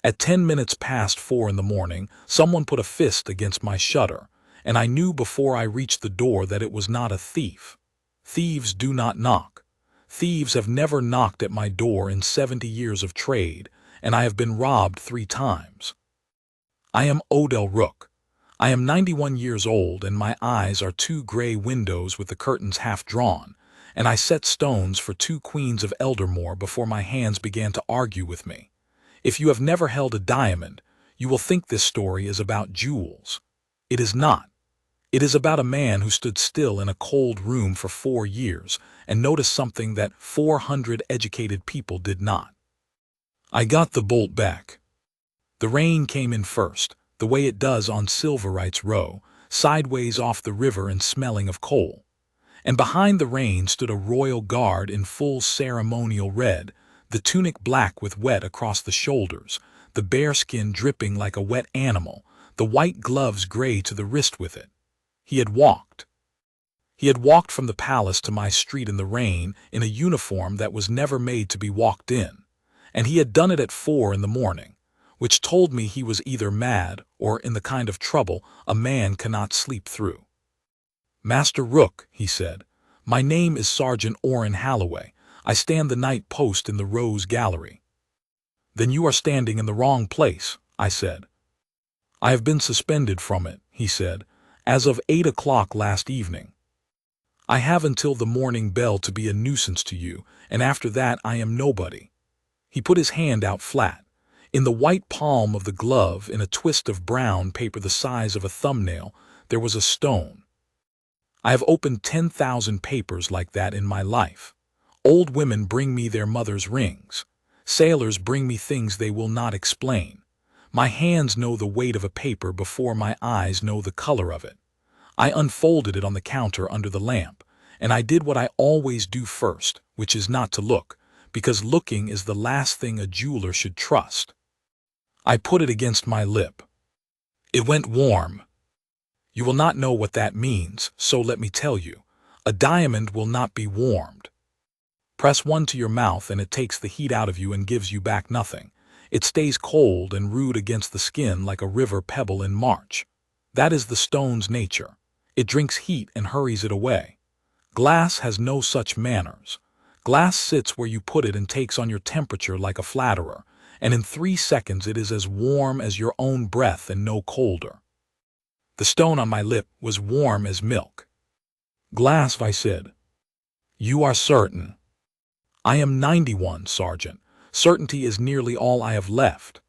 At 10 minutes past 4 in the morning, someone put a fist against my shutter, and I knew before I reached the door that it was not a thief. Thieves do not knock. Thieves have never knocked at my door in 70 years of trade, and I have been robbed 3 times. I am Odell Rook. I am 91 years old, and my eyes are 2 gray windows with the curtains half drawn, and I set stones for 2 queens of Eldermoor before my hands began to argue with me. If you have never held a diamond, you will think this story is about jewels. It is not. It is about a man who stood still in a cold room for 4 years and noticed something that 400 educated people did not. I got the bolt back. The rain came in first, the way it does on Silverite's Row, sideways off the river and smelling of coal. And behind the rain stood a royal guard in full ceremonial red, the tunic black with wet across the shoulders, the bearskin dripping like a wet animal, the white gloves gray to the wrist with it. He had walked. He had walked from the palace to my street in the rain in a uniform that was never made to be walked in, and he had done it at 4 in the morning, which told me he was either mad or in the kind of trouble a man cannot sleep through. "Master Rook," he said, "my name is Sergeant Oren Halloway. I stand the night post in the Rose Gallery." "Then you are standing in the wrong place," I said. "I have been suspended from it," he said, "as of 8 o'clock last evening. I have until the morning bell to be a nuisance to you, and after that I am nobody." He put his hand out flat. In the white palm of the glove, in a twist of brown paper the size of a thumbnail, there was a stone. I have opened 10,000 papers like that in my life. Old women bring me their mother's rings. Sailors bring me things they will not explain. My hands know the weight of a paper before my eyes know the color of it. I unfolded it on the counter under the lamp, and I did what I always do first, which is not to look, because looking is the last thing a jeweler should trust. I put it against my lip. It went warm. You will not know what that means, so let me tell you. A diamond will not be warmed. Press one to your mouth and it takes the heat out of you and gives you back nothing. It stays cold and rude against the skin like a river pebble in March. That is the stone's nature. It drinks heat and hurries it away. Glass has no such manners. Glass sits where you put it and takes on your temperature like a flatterer, and in 3 seconds it is as warm as your own breath and no colder. The stone on my lip was warm as milk. "Glass," I said. "You are certain?" "I am 91, Sergeant. Certainty is nearly all I have left."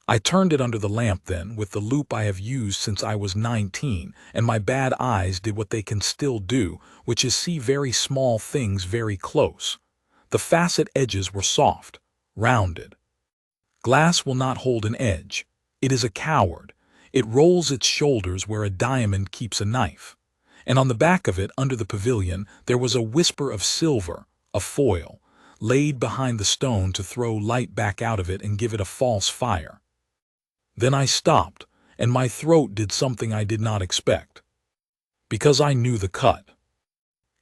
I turned it under the lamp then, with the loupe I have used since I was 19, and my bad eyes did what they can still do, which is see very small things very close. The facet edges were soft, rounded. Glass will not hold an edge. It is a coward. It rolls its shoulders where a diamond keeps a knife. And on the back of it, under the pavilion, there was a whisper of silver, a foil, laid behind the stone to throw light back out of it and give it a false fire. Then I stopped, and my throat did something I did not expect. Because I knew the cut.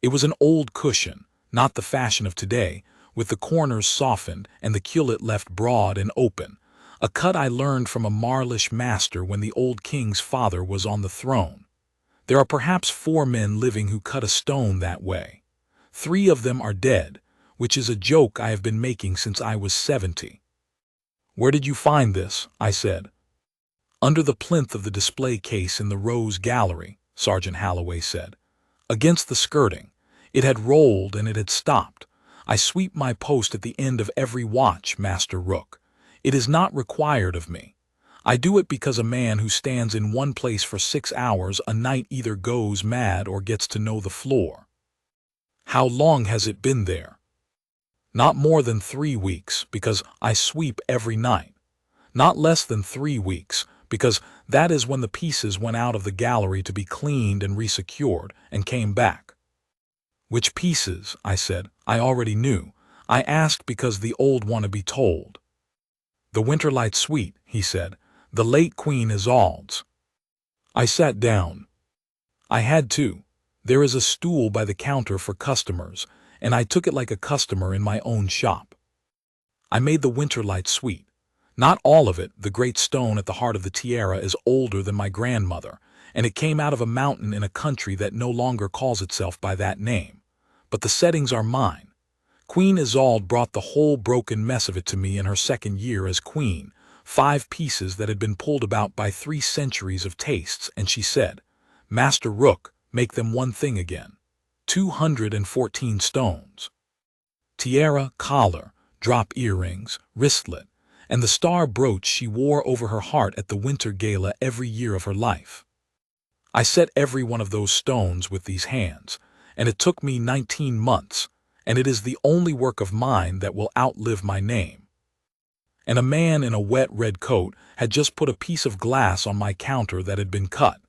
It was an old cushion, not the fashion of today, with the corners softened and the cullet left broad and open, a cut I learned from a Marlish master when the old king's father was on the throne. There are perhaps 4 men living who cut a stone that way. 3 of them are dead, which is a joke I have been making since I was 70. "Where did you find this?" I said. "Under the plinth of the display case in the Rose Gallery," Sergeant Halloway said. "Against the skirting. It had rolled and it had stopped. I sweep my post at the end of every watch, Master Rook. It is not required of me. I do it because a man who stands in one place for 6 hours a night either goes mad or gets to know the floor." "How long has it been there?" "Not more than 3 weeks, because I sweep every night. Not less than 3 weeks, because that is when the pieces went out of the gallery to be cleaned and resecured, and came back." "Which pieces?" I said. I already knew. I asked because the old want to be told. "The Winterlight Suite," he said. "The late Queen Isolde's." I sat down. I had to. There is a stool by the counter for customers, and I took it like a customer in my own shop. "I made the Winterlight Suite. Not all of it. The great stone at the heart of the tiara is older than my grandmother, and it came out of a mountain in a country that no longer calls itself by that name. But the settings are mine. Queen Isolde brought the whole broken mess of it to me in her second year as queen, 5 pieces that had been pulled about by 3 centuries of tastes, and she said, "Master Rook, make them one thing again." 214 stones. Tiara, collar, drop earrings, wristlet, and the star brooch she wore over her heart at the winter gala every year of her life. I set every one of those stones with these hands, and it took me 19 months, and it is the only work of mine that will outlive my name. And a man in a wet red coat had just put a piece of glass on my counter that had been cut,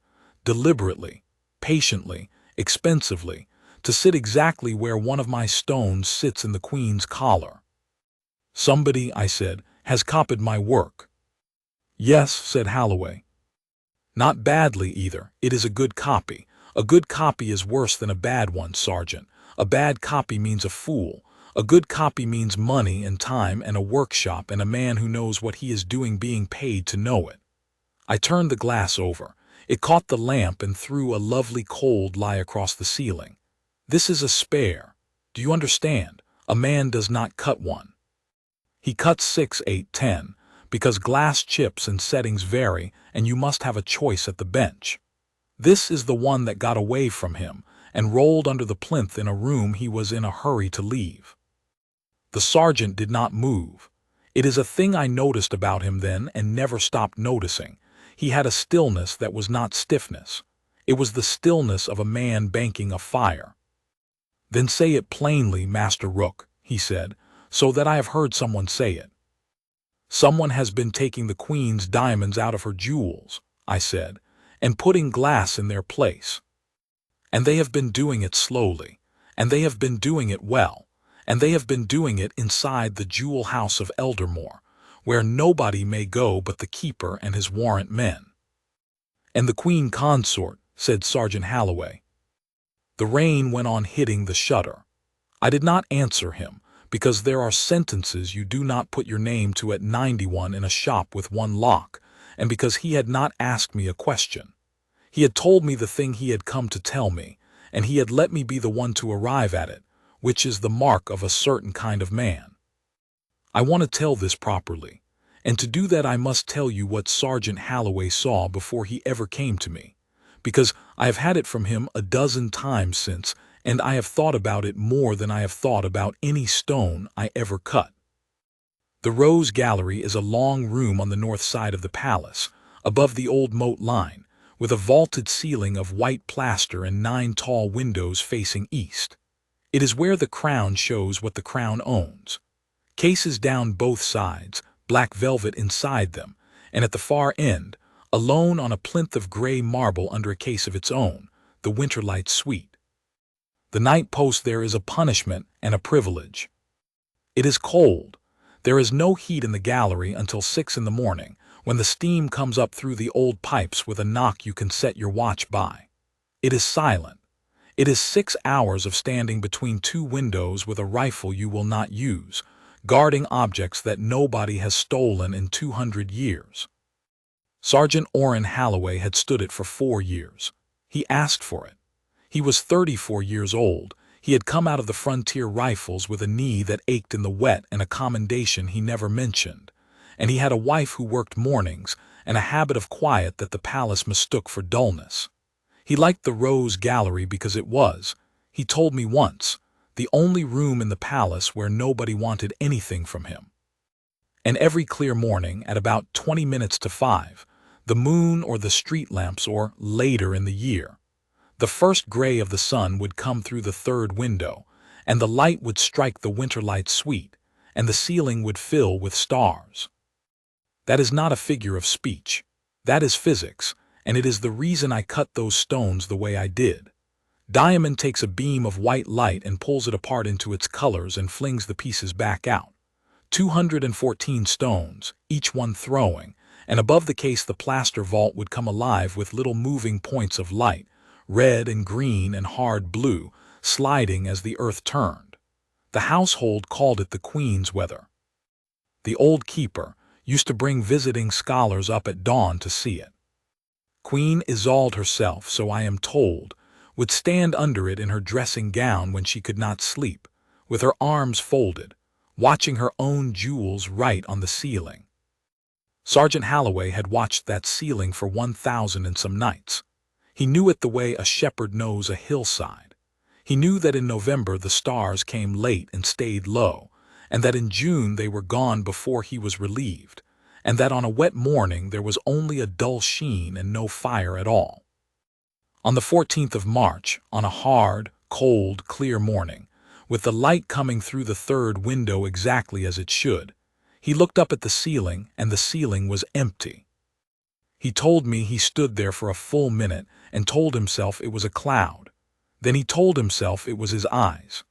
deliberately, patiently, expensively, to sit exactly where one of my stones sits in the Queen's collar. "Somebody," I said, "has copied my work." "Yes," said Halloway. "Not badly either. It is a good copy. A good copy is worse than a bad one, Sergeant. A bad copy means a fool. A good copy means money and time and a workshop and a man who knows what he is doing being paid to know it." I turned the glass over. It caught the lamp and threw a lovely cold lie across the ceiling. "This is a spare. Do you understand? A man does not cut one. He cuts 6, 8, 10, because glass chips and settings vary and you must have a choice at the bench. This is the one that got away from him and rolled under the plinth in a room he was in a hurry to leave." The sergeant did not move. It is a thing I noticed about him then and never stopped noticing. He had a stillness that was not stiffness. It was the stillness of a man banking a fire. "Then say it plainly, Master Rook," he said, "so that I have heard someone say it." "Someone has been taking the Queen's diamonds out of her jewels," I said, "and putting glass in their place. And they have been doing it slowly, and they have been doing it well, and they have been doing it inside the jewel house of Eldermoor, where nobody may go but the keeper and his warrant men." "And the Queen Consort," said Sergeant Halloway. The rain went on hitting the shutter. I did not answer him, because there are sentences you do not put your name to at 91 in a shop with one lock, and because he had not asked me a question. He had told me the thing he had come to tell me, and he had let me be the one to arrive at it, which is the mark of a certain kind of man. I want to tell this properly, and to do that I must tell you what Sergeant Halloway saw before he ever came to me, because I have had it from him a dozen times since, and I have thought about it more than I have thought about any stone I ever cut. The Rose Gallery is a long room on the north side of the palace, above the old moat line, with a vaulted ceiling of white plaster and 9 tall windows facing east. It is where the crown shows what the crown owns. Cases down both sides, black velvet inside them, and at the far end, alone on a plinth of gray marble under a case of its own, the Winterlight Suite. The night post there is a punishment and a privilege. It is cold. There is no heat in the gallery until 6 in the morning, when the steam comes up through the old pipes with a knock you can set your watch by. It is silent. It is 6 hours of standing between 2 windows with a rifle you will not use, guarding objects that nobody has stolen in 200 years. Sergeant Oren Halloway had stood it for 4 years. He asked for it. He was 34 years old. He had come out of the frontier rifles with a knee that ached in the wet and a commendation he never mentioned. And he had a wife who worked mornings and a habit of quiet that the palace mistook for dullness. He liked the Rose Gallery because it was, he told me once, the only room in the palace where nobody wanted anything from him. And every clear morning, at about 20 minutes to 5, the moon or the street lamps or later in the year, the first gray of the sun would come through the 3rd window, and the light would strike the Winterlight Suite, and the ceiling would fill with stars. That is not a figure of speech. That is physics, and it is the reason I cut those stones the way I did. Diamond takes a beam of white light and pulls it apart into its colors and flings the pieces back out. 214 stones, each one throwing, and above the case the plaster vault would come alive with little moving points of light, red and green and hard blue, sliding as the earth turned. The household called it the Queen's weather. The old keeper, used to bring visiting scholars up at dawn to see it. Queen Isolde herself, so I am told, would stand under it in her dressing gown when she could not sleep, with her arms folded, watching her own jewels write on the ceiling. Sergeant Halloway had watched that ceiling for 1,000 and some nights. He knew it the way a shepherd knows a hillside. He knew that in November the stars came late and stayed low, and that in June they were gone before he was relieved, and that on a wet morning there was only a dull sheen and no fire at all. On the 14th of March, on a hard, cold, clear morning, with the light coming through the third window exactly as it should, he looked up at the ceiling, and the ceiling was empty. He told me he stood there for a full minute and told himself it was a cloud. Then he told himself it was his eyes.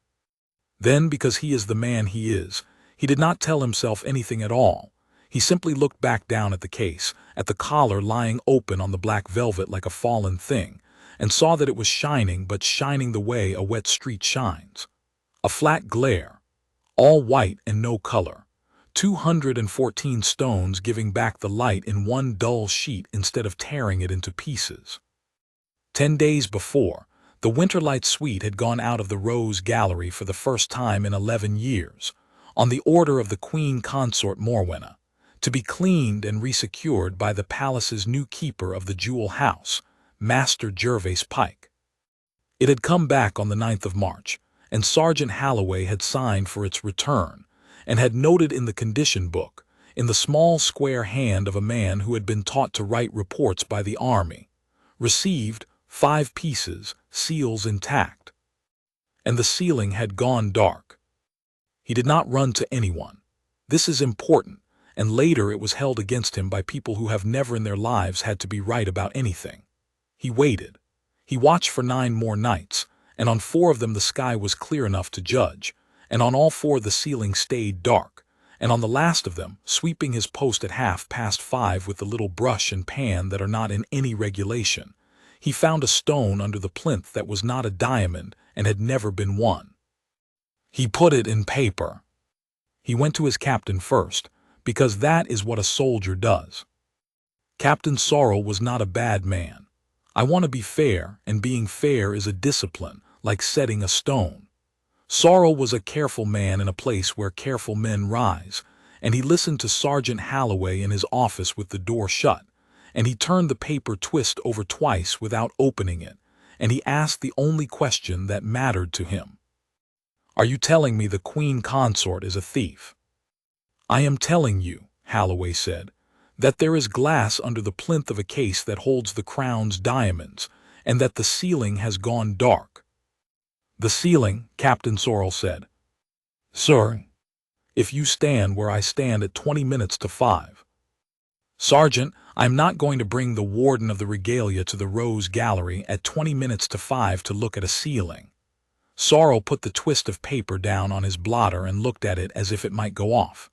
Then, because he is the man he is, he did not tell himself anything at all. He simply looked back down at the case, at the collar lying open on the black velvet like a fallen thing, and saw that it was shining, but shining the way a wet street shines. A flat glare, all white and no color. 214 stones giving back the light in one dull sheet instead of tearing it into pieces. 10 days before, the Winterlight Suite had gone out of the Rose Gallery for the first time in 11 years, on the order of the Queen Consort Morwenna, to be cleaned and resecured by the palace's new keeper of the Jewel House, Master Gervase Pike. It had come back on the 9th of March, and Sergeant Halloway had signed for its return, and had noted in the condition book, in the small square hand of a man who had been taught to write reports by the army, received 5 pieces, seals intact. And the ceiling had gone dark. He did not run to anyone. This is important, and later it was held against him by people who have never in their lives had to be right about anything. He waited. He watched for 9 more nights, and on 4 of them the sky was clear enough to judge, and on all 4 the ceiling stayed dark, and on the last of them, sweeping his post at 5:30 with the little brush and pan that are not in any regulation, he found a stone under the plinth that was not a diamond and had never been won. He put it in paper. He went to his captain first, because that is what a soldier does. Captain Sorrel was not a bad man. I want to be fair, and being fair is a discipline, like setting a stone. Sorrel was a careful man in a place where careful men rise, and he listened to Sergeant Halloway in his office with the door shut, and he turned the paper twist over twice without opening it, and he asked the only question that mattered to him. "Are you telling me the Queen Consort is a thief?" "I am telling you," Halloway said, "that there is glass under the plinth of a case that holds the crown's diamonds, and that the ceiling has gone dark." "The ceiling," Captain Sorrel said. "Sir, if you stand where I stand at 20 minutes to 5. "Sergeant, I'm not going to bring the warden of the regalia to the Rose Gallery at 20 minutes to 5 to look at a ceiling." Sorrel put the twist of paper down on his blotter and looked at it as if it might go off.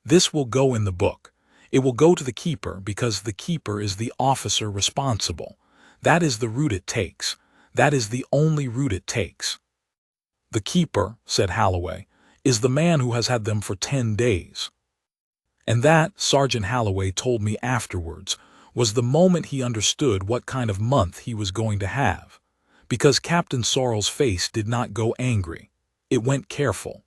"This will go in the book. It will go to the keeper because the keeper is the officer responsible. That is the route it takes. That is the only route it takes." "The keeper," said Halloway, "is the man who has had them for 10 days. And that, Sergeant Halloway told me afterwards, was the moment he understood what kind of month he was going to have. Because Captain Sorrel's face did not go angry. It went careful.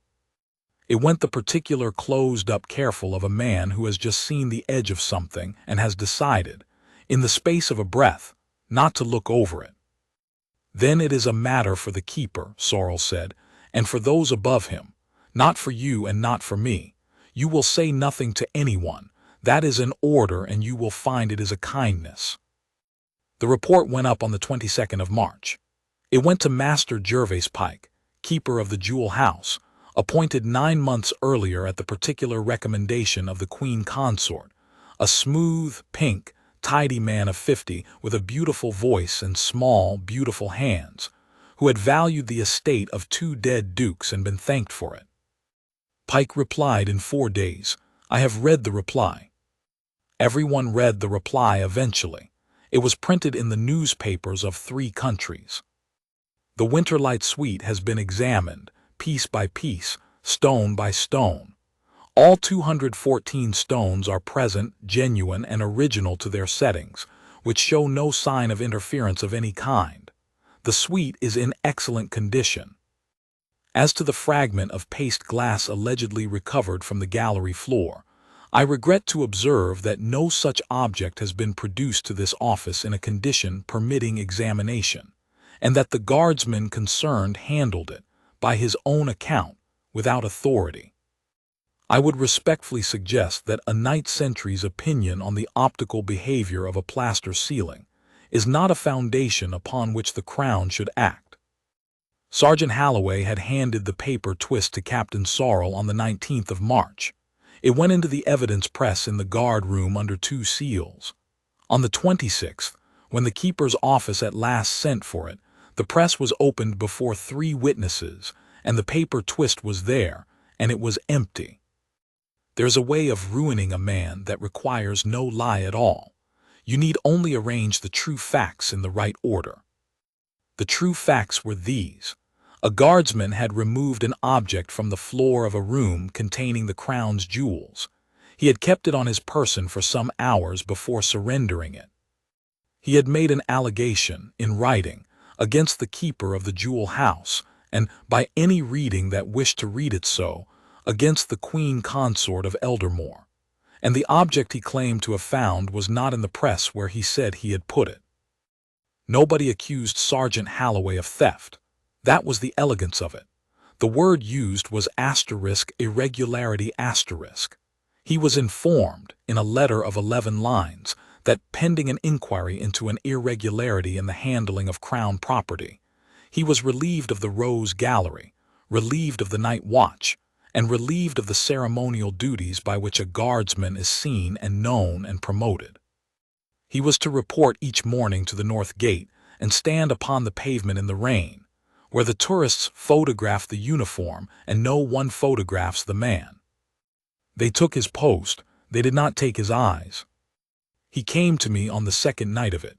It went the particular closed-up careful of a man who has just seen the edge of something and has decided, in the space of a breath, not to look over it. "Then it is a matter for the keeper," Sorrel said, "and for those above him. Not for you and not for me. You will say nothing to anyone. That is an order, and you will find it is a kindness." The report went up on the 22nd of March. It went to Master Gervase Pike, keeper of the Jewel House, appointed 9 months earlier at the particular recommendation of the Queen Consort, a smooth, pink, tidy man of 50 with a beautiful voice and small, beautiful hands, who had valued the estate of 2 dead dukes and been thanked for it. Pike replied in 4 days. I have read the reply. Everyone read the reply eventually. It was printed in the newspapers of 3 countries. The Winterlight Suite has been examined, piece by piece, stone by stone. All 214 stones are present, genuine, and original to their settings, which show no sign of interference of any kind. The suite is in excellent condition. As to the fragment of paste glass allegedly recovered from the gallery floor, I regret to observe that no such object has been produced to this office in a condition permitting examination, and that the guardsman concerned handled it, by his own account, without authority. I would respectfully suggest that a night sentry's opinion on the optical behavior of a plaster ceiling is not a foundation upon which the Crown should act. Sergeant Halloway had handed the paper twist to Captain Sorrel on the 19th of March. It went into the evidence press in the guard room under 2 seals. On the 26th, when the keeper's office at last sent for it, the press was opened before 3 witnesses, and the paper twist was there, and it was empty. There's a way of ruining a man that requires no lie at all. You need only arrange the true facts in the right order. The true facts were these. A guardsman had removed an object from the floor of a room containing the Crown's jewels. He had kept it on his person for some hours before surrendering it. He had made an allegation, in writing, against the keeper of the jewel house, and, by any reading that wished to read it so, against the Queen Consort of Eldermoor. And the object he claimed to have found was not in the press where he said he had put it. Nobody accused Sergeant Halloway of theft. That was the elegance of it. The word used was *irregularity*. He was informed, in a letter of 11 lines, that pending an inquiry into an irregularity in the handling of Crown property, he was relieved of the Rose Gallery, relieved of the night watch, and relieved of the ceremonial duties by which a guardsman is seen and known and promoted. He was to report each morning to the North Gate and stand upon the pavement in the rain, where the tourists photograph the uniform and no one photographs the man. They took his post, they did not take his eyes. He came to me on the second night of it.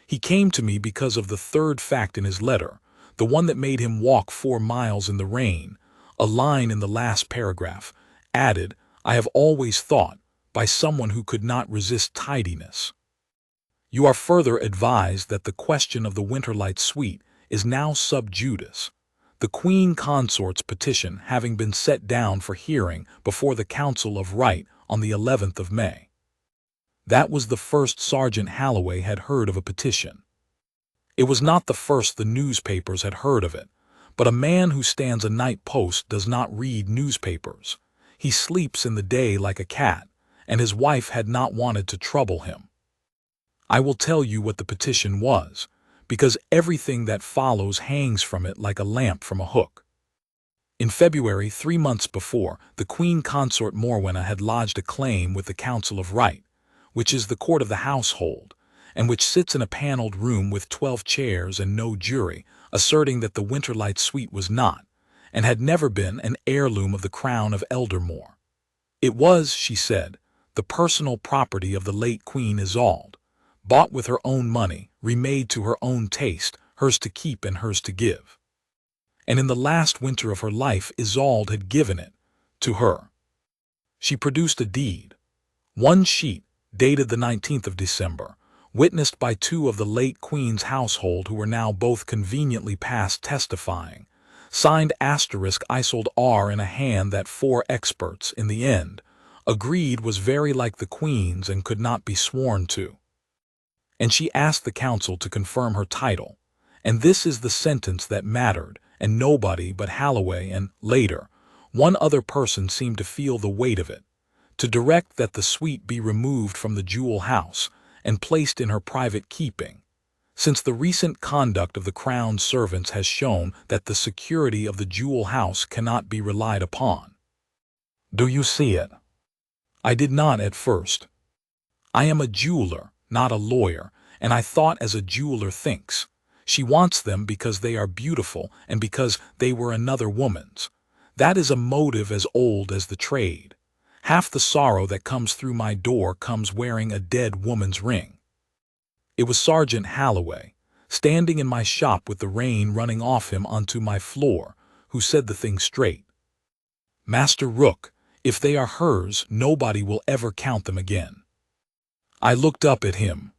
He came to me because of the third fact in his letter, the one that made him walk 4 miles in the rain. A line in the last paragraph, added, I have always thought, by someone who could not resist tidiness. You are further advised that the question of the Winterlight suite is now sub judice, the Queen Consort's petition having been set down for hearing before the Council of Right on the 11th of May. That was the first Sergeant Halloway had heard of a petition. It was not the first the newspapers had heard of it, but a man who stands a night post does not read newspapers. He sleeps in the day like a cat, and his wife had not wanted to trouble him. I will tell you what the petition was, because everything that follows hangs from it like a lamp from a hook. In February, 3 months before, the Queen Consort Morwenna had lodged a claim with the Council of Right, which is the court of the household, and which sits in a paneled room with 12 chairs and no jury, asserting that the Winterlight suite was not, and had never been, an heirloom of the Crown of Eldermoor. It was, she said, the personal property of the late Queen Isolde, bought with her own money, remade to her own taste, hers to keep and hers to give. And in the last winter of her life Isolde had given it to her. She produced a deed. 1 sheet, dated the 19th of December, witnessed by 2 of the late Queen's household who were now both conveniently past testifying, signed *Isolde R in a hand that 4 experts, in the end, agreed was very like the Queen's and could not be sworn to. And she asked the council to confirm her title, and this is the sentence that mattered, and nobody but Halloway and, later, 1 other person seemed to feel the weight of it, to direct that the suite be removed from the jewel house and placed in her private keeping, since the recent conduct of the Crown's servants has shown that the security of the jewel house cannot be relied upon. Do you see it? I did not at first. I am a jeweler, not a lawyer, and I thought as a jeweler thinks. She wants them because they are beautiful and because they were another woman's. That is a motive as old as the trade. Half the sorrow that comes through my door comes wearing a dead woman's ring. It was Sergeant Halloway, standing in my shop with the rain running off him onto my floor, who said the thing straight. Master Rook, If they are hers, nobody will ever count them again. I looked up at him.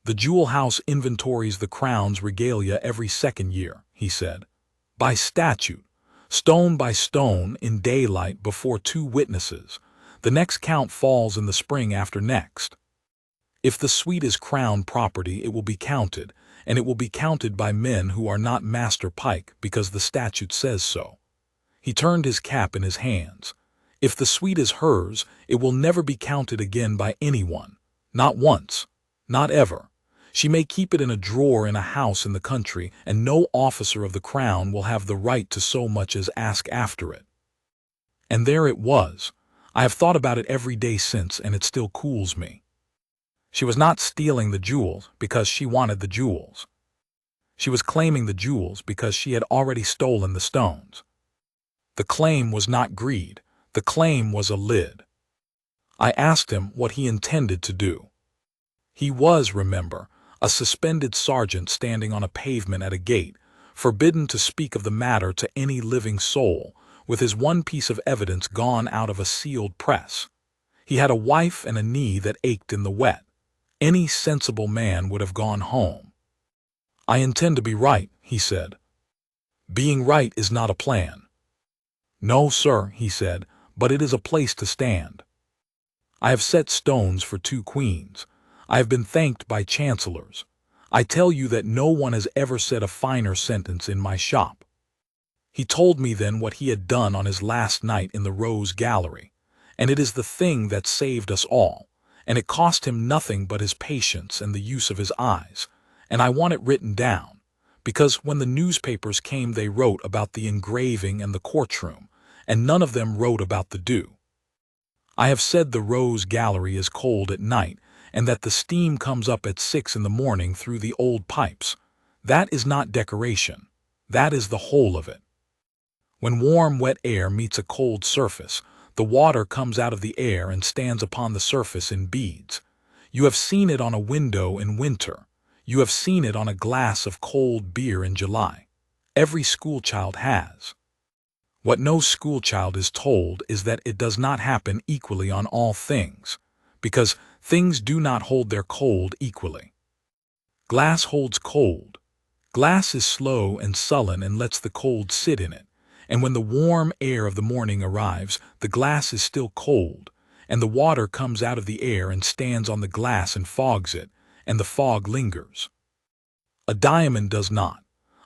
The jewel house inventories the crown's regalia every second year, he said. By statute, stone by stone, in daylight before 2 witnesses. The next count falls in the spring after next. If the suite is crown property, it will be counted, and it will be counted by men who are not Master Pike because the statute says so. He turned his cap in his hands. If the suite is hers, it will never be counted again by anyone. Not once. Not ever. She may keep it in a drawer in a house in the country, and no officer of the crown will have the right to so much as ask after it. And there it was. I have thought about it every day since, and it still cools me. She was not stealing the jewels because she wanted the jewels. She was claiming the jewels because she had already stolen the stones. The claim was not greed. The claim was a lid. I asked him what he intended to do. He was, remember, a suspended sergeant standing on a pavement at a gate, forbidden to speak of the matter to any living soul, with his one piece of evidence gone out of a sealed press. He had a wife and a knee that ached in the wet. Any sensible man would have gone home. I intend to be right, he said. Being right is not a plan. No, sir, he said, but it is a place to stand. I have set stones for 2 queens. I have been thanked by chancellors. I tell you that no one has ever said a finer sentence in my shop. He told me then what he had done on his last night in the Rose Gallery, and it is the thing that saved us all, and it cost him nothing but his patience and the use of his eyes, and I want it written down, because when the newspapers came they wrote about the engraving and the courtroom, and none of them wrote about the dew. I have said the Rose Gallery is cold at night, and that the steam comes up at 6 in the morning through the old pipes. That is not decoration. That is the whole of it. When warm, wet air meets a cold surface, the water comes out of the air and stands upon the surface in beads. You have seen it on a window in winter. You have seen it on a glass of cold beer in July. Every schoolchild has. What no schoolchild is told is that it does not happen equally on all things, because things do not hold their cold equally. Glass holds cold. Glass is slow and sullen and lets the cold sit in it, and when the warm air of the morning arrives, the glass is still cold, and the water comes out of the air and stands on the glass and fogs it, and the fog lingers. A diamond does not.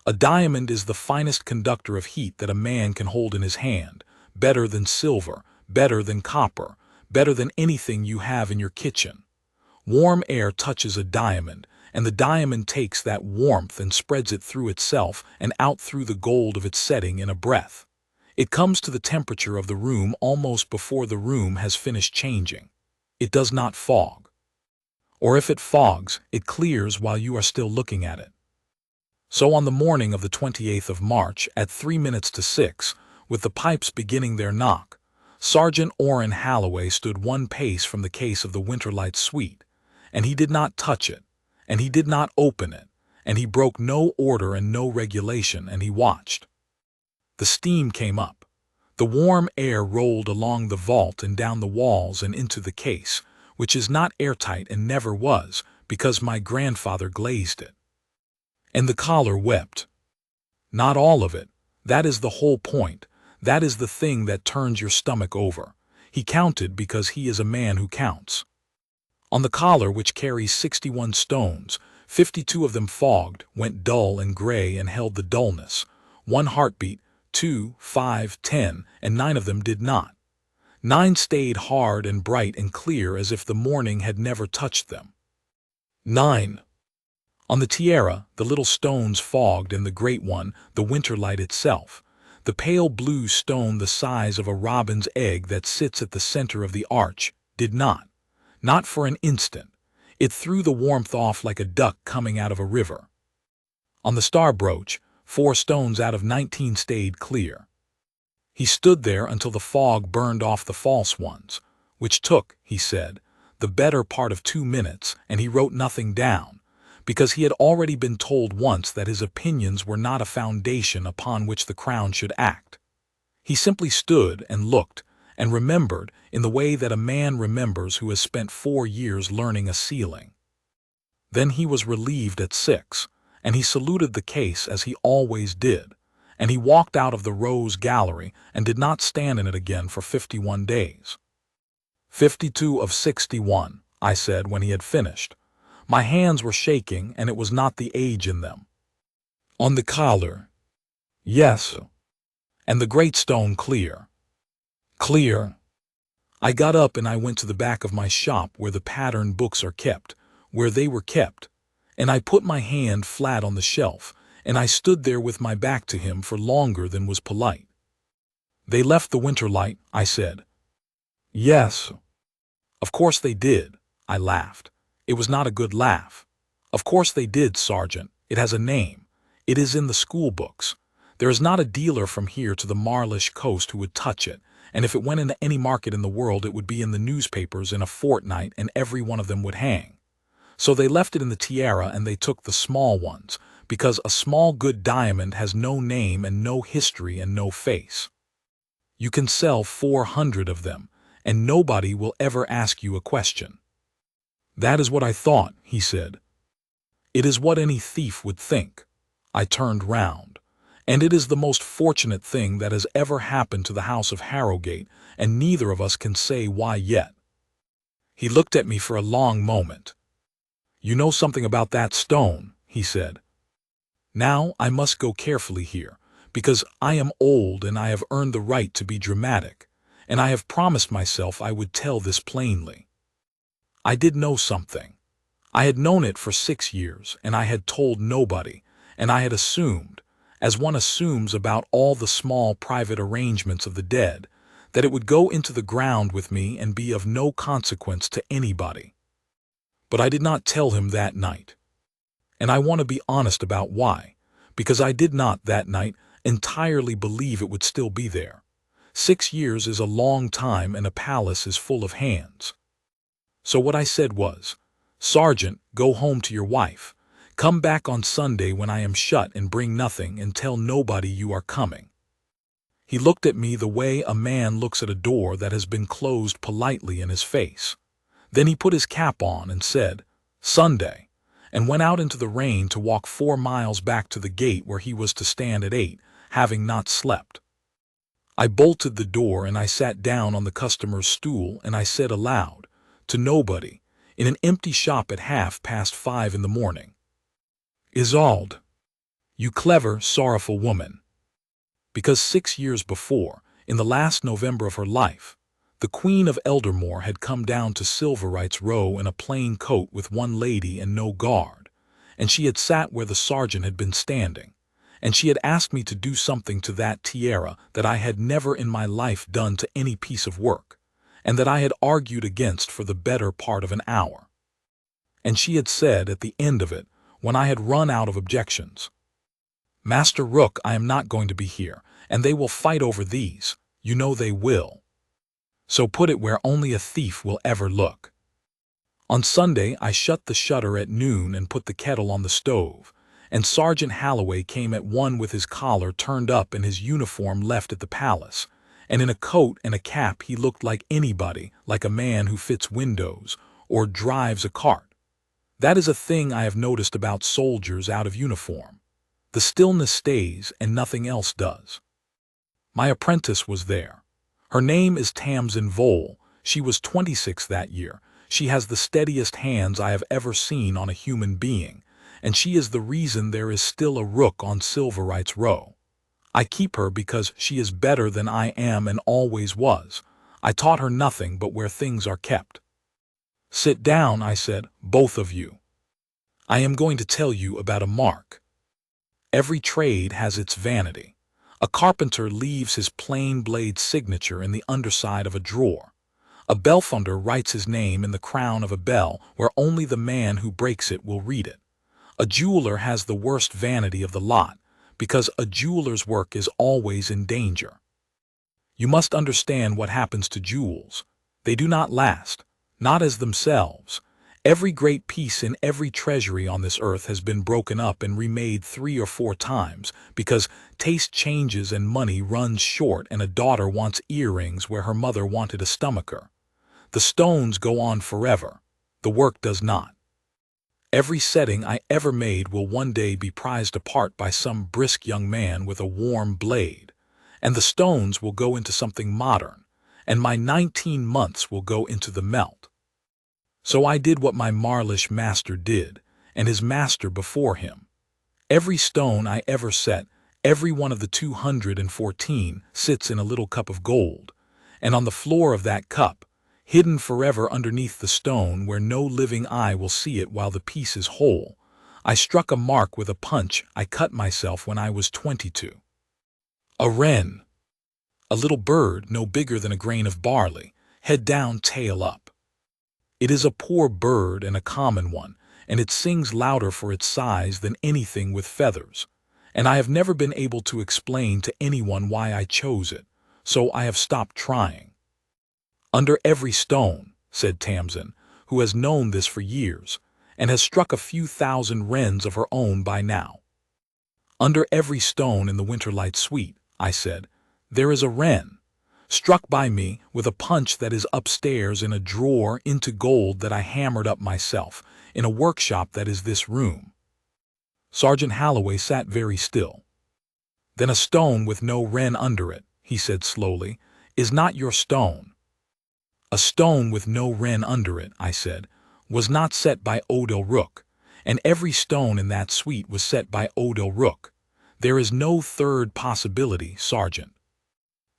A diamond is the finest conductor of heat that a man can hold in his hand, better than silver, better than copper, better than anything you have in your kitchen. Warm air touches a diamond, and the diamond takes that warmth and spreads it through itself and out through the gold of its setting in a breath. It comes to the temperature of the room almost before the room has finished changing. It does not fog. Or if it fogs, it clears while you are still looking at it. So on the morning of the 28th of March, at 3 minutes to 6, with the pipes beginning their knock, Sergeant Oren Halloway stood 1 pace from the case of the Winterlight suite, and he did not touch it, and he did not open it, and he broke no order and no regulation, and he watched. The steam came up. The warm air rolled along the vault and down the walls and into the case, which is not airtight and never was, because my grandfather glazed it. And the collar wept. Not all of it. That is the whole point. That is the thing that turns your stomach over. He counted because he is a man who counts. On the collar, which carries 61 stones, 52 of them fogged, went dull and gray and held the dullness. 1 heartbeat, 2, 5, 10, and 9 of them did not. 9 stayed hard and bright and clear as if the morning had never touched them. 9. On the tiara, the little stones fogged, and the great one, the Winterlight itself, the pale blue stone the size of a robin's egg that sits at the center of the arch, did not for an instant. It threw the warmth off like a duck coming out of a river. On the star brooch, 4 stones out of 19 stayed clear. He stood there until the fog burned off the false ones, which took, he said, the better part of 2 minutes, and he wrote nothing down, because he had already been told once that his opinions were not a foundation upon which the crown should act. He simply stood and looked and remembered in the way that a man remembers who has spent 4 years learning a ceiling. Then he was relieved at 6, and he saluted the case as he always did, and he walked out of the Rose Gallery and did not stand in it again for 51 days. 52 of 61, I said when he had finished. My hands were shaking, and it was not the age in them. On the collar. Yes. And the great stone clear. Clear. I got up and I went to the back of my shop where the pattern books are kept, where they were kept, and I put my hand flat on the shelf, and I stood there with my back to him for longer than was polite. They left the winter light, I said. Yes. Of course they did, I laughed. It was not a good laugh. Of course they did, Sergeant. It has a name. It is in the school books. There is not a dealer from here to the Marlish coast who would touch it, and if it went into any market in the world it would be in the newspapers in a fortnight and every one of them would hang. So they left it in the tiara and they took the small ones, because a small good diamond has no name and no history and no face. You can sell 400 of them, and nobody will ever ask you a question. That is what I thought, he said. It is what any thief would think. I turned round. And it is the most fortunate thing that has ever happened to the house of Harrogate, and neither of us can say why yet. He looked at me for a long moment. You know something about that stone, he said. Now I must go carefully here, because I am old and I have earned the right to be dramatic, and I have promised myself I would tell this plainly. I did know something. I had known it for 6 years, and I had told nobody, and I had assumed, as one assumes about all the small private arrangements of the dead, that it would go into the ground with me and be of no consequence to anybody. But I did not tell him that night. And I want to be honest about why, because I did not that night entirely believe it would still be there. 6 years is a long time and a palace is full of hands. So what I said was, Sergeant, go home to your wife. Come back on Sunday when I am shut and bring nothing and tell nobody you are coming. He looked at me the way a man looks at a door that has been closed politely in his face. Then he put his cap on and said, Sunday, and went out into the rain to walk 4 miles back to the gate where he was to stand at 8, having not slept. I bolted the door and I sat down on the customer's stool and I said aloud, to nobody, in an empty shop at 5:30 in the morning, Isolde, you clever, sorrowful woman. Because 6 years before, in the last November of her life, the Queen of Eldermoor had come down to Silverwright's Row in a plain coat with one lady and no guard, and she had sat where the sergeant had been standing, and she had asked me to do something to that tiara that I had never in my life done to any piece of work, and that I had argued against for the better part of an hour. And she had said at the end of it, when I had run out of objections, Master Rook, I am not going to be here, and they will fight over these, you know they will. So put it where only a thief will ever look. On Sunday I shut the shutter at noon and put the kettle on the stove, and Sergeant Halloway came at 1 with his collar turned up and his uniform left at the palace, and in a coat and a cap he looked like anybody, like a man who fits windows or drives a cart. That is a thing I have noticed about soldiers out of uniform. The stillness stays and nothing else does. My apprentice was there. Her name is Tamsin Vole. She was 26 that year. She has the steadiest hands I have ever seen on a human being, and she is the reason there is still a rook on Silverwright's Row. I keep her because she is better than I am and always was. I taught her nothing but where things are kept. Sit down, I said, both of you. I am going to tell you about a mark. Every trade has its vanity. A carpenter leaves his plain blade signature in the underside of a drawer. A bellfunder writes his name in the crown of a bell where only the man who breaks it will read it. A jeweler has the worst vanity of the lot, because a jeweler's work is always in danger. You must understand what happens to jewels. They do not last, not as themselves, Every great piece in every treasury on this earth has been broken up and remade 3 or 4 times because taste changes and money runs short and a daughter wants earrings where her mother wanted a stomacher. The stones go on forever. The work does not. Every setting I ever made will one day be prized apart by some brisk young man with a warm blade, and the stones will go into something modern, and my 19 months will go into the melt. So I did what my Marlish master did, and his master before him. Every stone I ever set, every one of the 214, sits in a little cup of gold, and on the floor of that cup, hidden forever underneath the stone where no living eye will see it while the piece is whole, I struck a mark with a punch I cut myself when I was 22. A wren. A little bird no bigger than a grain of barley, head down, tail up. It is a poor bird and a common one, and it sings louder for its size than anything with feathers, and I have never been able to explain to anyone why I chose it, so I have stopped trying. Under every stone, said Tamsin, who has known this for years, and has struck a few thousand wrens of her own by now. Under every stone in the Winterlight Suite, I said, there is a wren, struck by me with a punch that is upstairs in a drawer into gold that I hammered up myself, in a workshop that is this room. Sergeant Halloway sat very still. Then a stone with no wren under it, he said slowly, is not your stone. A stone with no wren under it, I said, was not set by Odell Rook, and every stone in that suite was set by Odell Rook. There is no third possibility, Sergeant.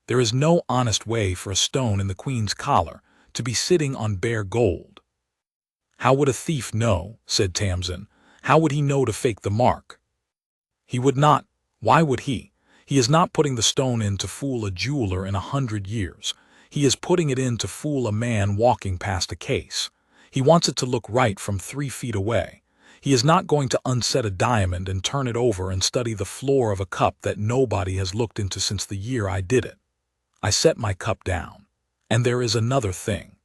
There is no honest way for a stone in the Queen's collar to be sitting on bare gold. How would a thief know, said Tamsin, how would he know to fake the mark? He would not. Why would he? He is not putting the stone in to fool a jeweler in 100 years. He is putting it in to fool a man walking past a case. He wants it to look right from 3 feet away. He is not going to unset a diamond and turn it over and study the floor of a cup that nobody has looked into since the year I did it. I set my cup down. And there is another thing.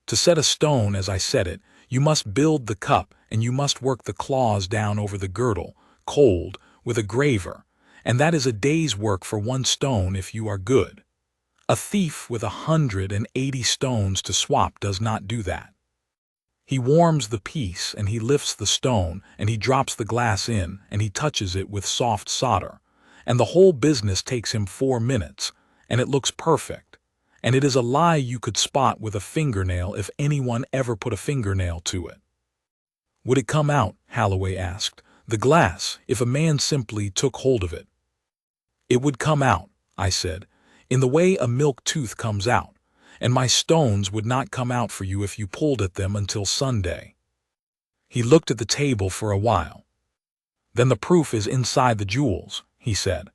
To set a stone as I set it, you must build the cup and you must work the claws down over the girdle, cold, with a graver, and that is a day's work for one stone if you are good. A thief with 180 stones to swap does not do that. He warms the piece and he lifts the stone and he drops the glass in and he touches it with soft solder, and the whole business takes him 4 minutes, and it looks perfect, and it is a lie you could spot with a fingernail if anyone ever put a fingernail to it. Would it come out, Halloway asked, the glass, if a man simply took hold of it? It would come out, I said, in the way a milk tooth comes out, and my stones would not come out for you if you pulled at them until Sunday. He looked at the table for a while. Then the proof is inside the jewels, he said.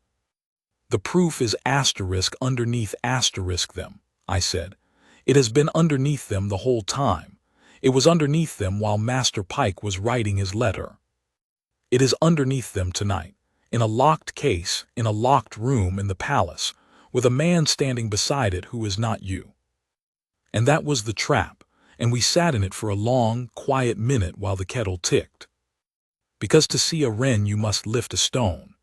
The proof is asterisk underneath asterisk them, I said. It has been underneath them the whole time. It was underneath them while Master Pike was writing his letter. It is underneath them tonight, in a locked case, in a locked room in the palace, with a man standing beside it who is not you. And that was the trap, and we sat in it for a long, quiet minute while the kettle ticked. Because to see a wren you must lift a stone.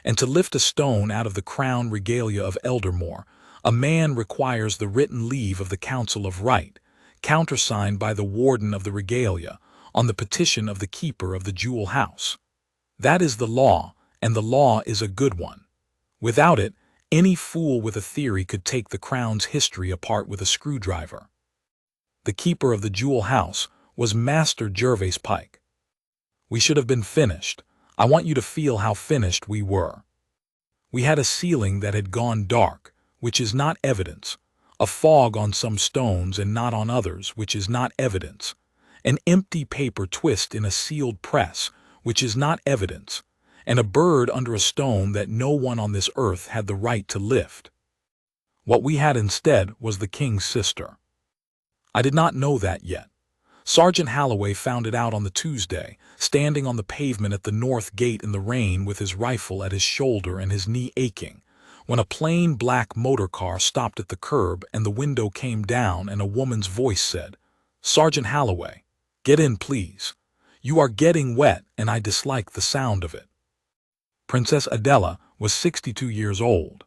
And to lift a stone out of the crown regalia of Eldermoor, a man requires the written leave of the Council of Right, countersigned by the warden of the regalia, on the petition of the keeper of the jewel house. That is the law, and the law is a good one. Without it, any fool with a theory could take the crown's history apart with a screwdriver. The keeper of the jewel house was Master Gervase Pike. We should have been finished. I want you to feel how finished we were. We had a ceiling that had gone dark, which is not evidence, a fog on some stones and not on others, which is not evidence, an empty paper twist in a sealed press, which is not evidence, and a bird under a stone that no one on this earth had the right to lift. What we had instead was the king's sister. I did not know that yet. Sergeant Halloway found it out on the Tuesday, standing on the pavement at the north gate in the rain with his rifle at his shoulder and his knee aching, when a plain black motor car stopped at the curb and the window came down and a woman's voice said, "Sergeant Halloway." Get in, please. You are getting wet, and I dislike the sound of it. Princess Adela was 62 years old.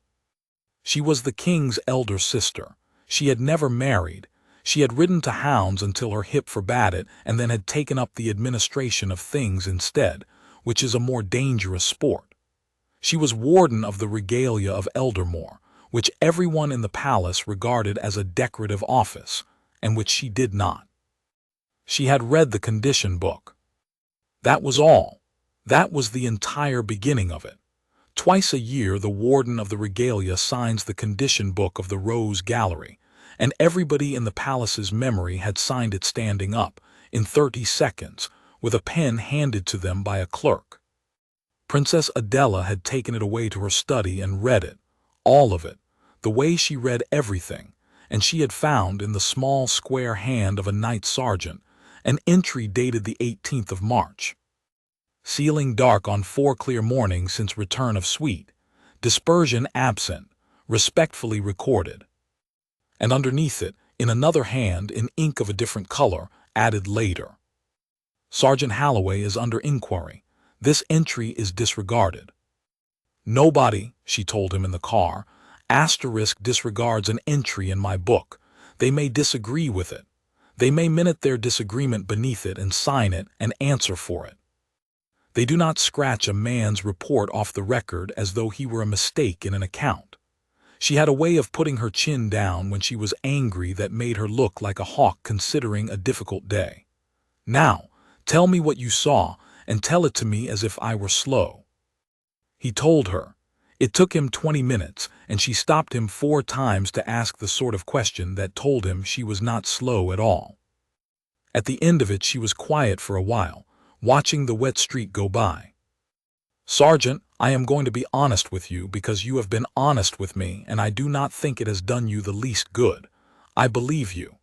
She was the king's elder sister. She had never married. She had ridden to hounds until her hip forbade it, and then had taken up the administration of things instead, which is a more dangerous sport. She was warden of the regalia of Eldermoor, which everyone in the palace regarded as a decorative office, and which she did not. She had read the condition book. That was all. That was the entire beginning of it. Twice a year the warden of the regalia signs the condition book of the Rose Gallery, and everybody in the palace's memory had signed it standing up, in 30 seconds, with a pen handed to them by a clerk. Princess Adela had taken it away to her study and read it, all of it, the way she read everything, and she had found in the small square hand of a night sergeant an entry dated the 18th of March. Ceiling dark on 4 clear mornings since return of suite. Dispersion absent. Respectfully recorded. And underneath it, in another hand, in ink of a different color, added later. Sergeant Halloway is under inquiry. This entry is disregarded. Nobody, she told him in the car, disregards an entry in my book. They may disagree with it. They may minute their disagreement beneath it and sign it and answer for it. They do not scratch a man's report off the record as though he were a mistake in an account. She had a way of putting her chin down when she was angry that made her look like a hawk considering a difficult day. Now, tell me what you saw, and tell it to me as if I were slow. He told her. It took him 20 minutes, and she stopped him 4 times to ask the sort of question that told him she was not slow at all. At the end of it she was quiet for a while, watching the wet street go by. Sergeant, I am going to be honest with you because you have been honest with me, and I do not think it has done you the least good. I believe you.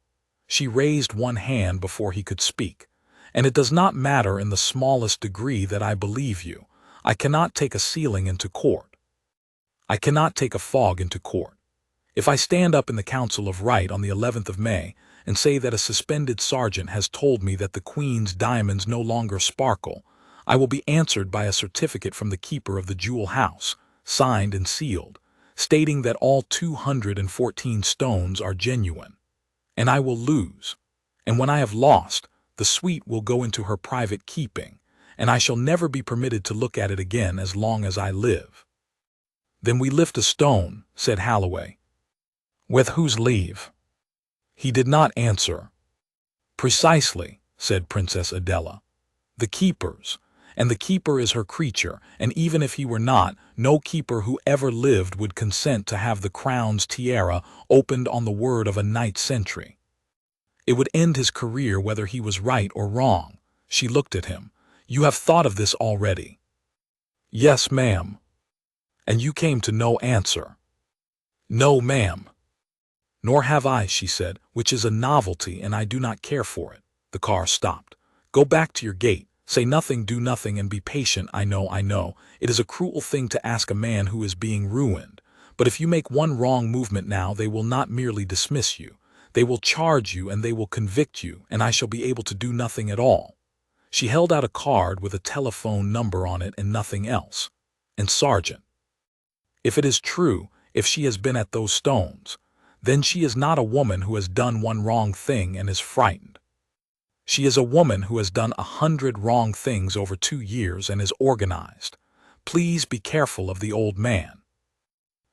She raised one hand before he could speak. And it does not matter in the smallest degree that I believe you. I cannot take a ceiling into court. I cannot take a fog into court. If I stand up in the Council of Right on the 11th of May and say that a suspended sergeant has told me that the Queen's diamonds no longer sparkle, I will be answered by a certificate from the keeper of the jewel house, signed and sealed, stating that all 214 stones are genuine. And I will lose. And when I have lost, the suite will go into her private keeping, and I shall never be permitted to look at it again as long as I live. Then we lift a stone, said Halloway. With whose leave? He did not answer. Precisely, said Princess Adela. The keeper's. And the keeper is her creature, and even if he were not, no keeper who ever lived would consent to have the crown's tiara opened on the word of a night sentry. It would end his career whether he was right or wrong. She looked at him. You have thought of this already. Yes, ma'am. And you came to no answer. No, ma'am. Nor have I, she said, which is a novelty, and I do not care for it. The car stopped. Go back to your gate. Say nothing, do nothing, and be patient. I know. It is a cruel thing to ask a man who is being ruined. But if you make one wrong movement now, they will not merely dismiss you. They will charge you and they will convict you, and I shall be able to do nothing at all. She held out a card with a telephone number on it and nothing else. And Sergeant, if it is true, if she has been at those stones, then she is not a woman who has done one wrong thing and is frightened. She is a woman who has done 100 wrong things over 2 years and is organized. Please be careful of the old man.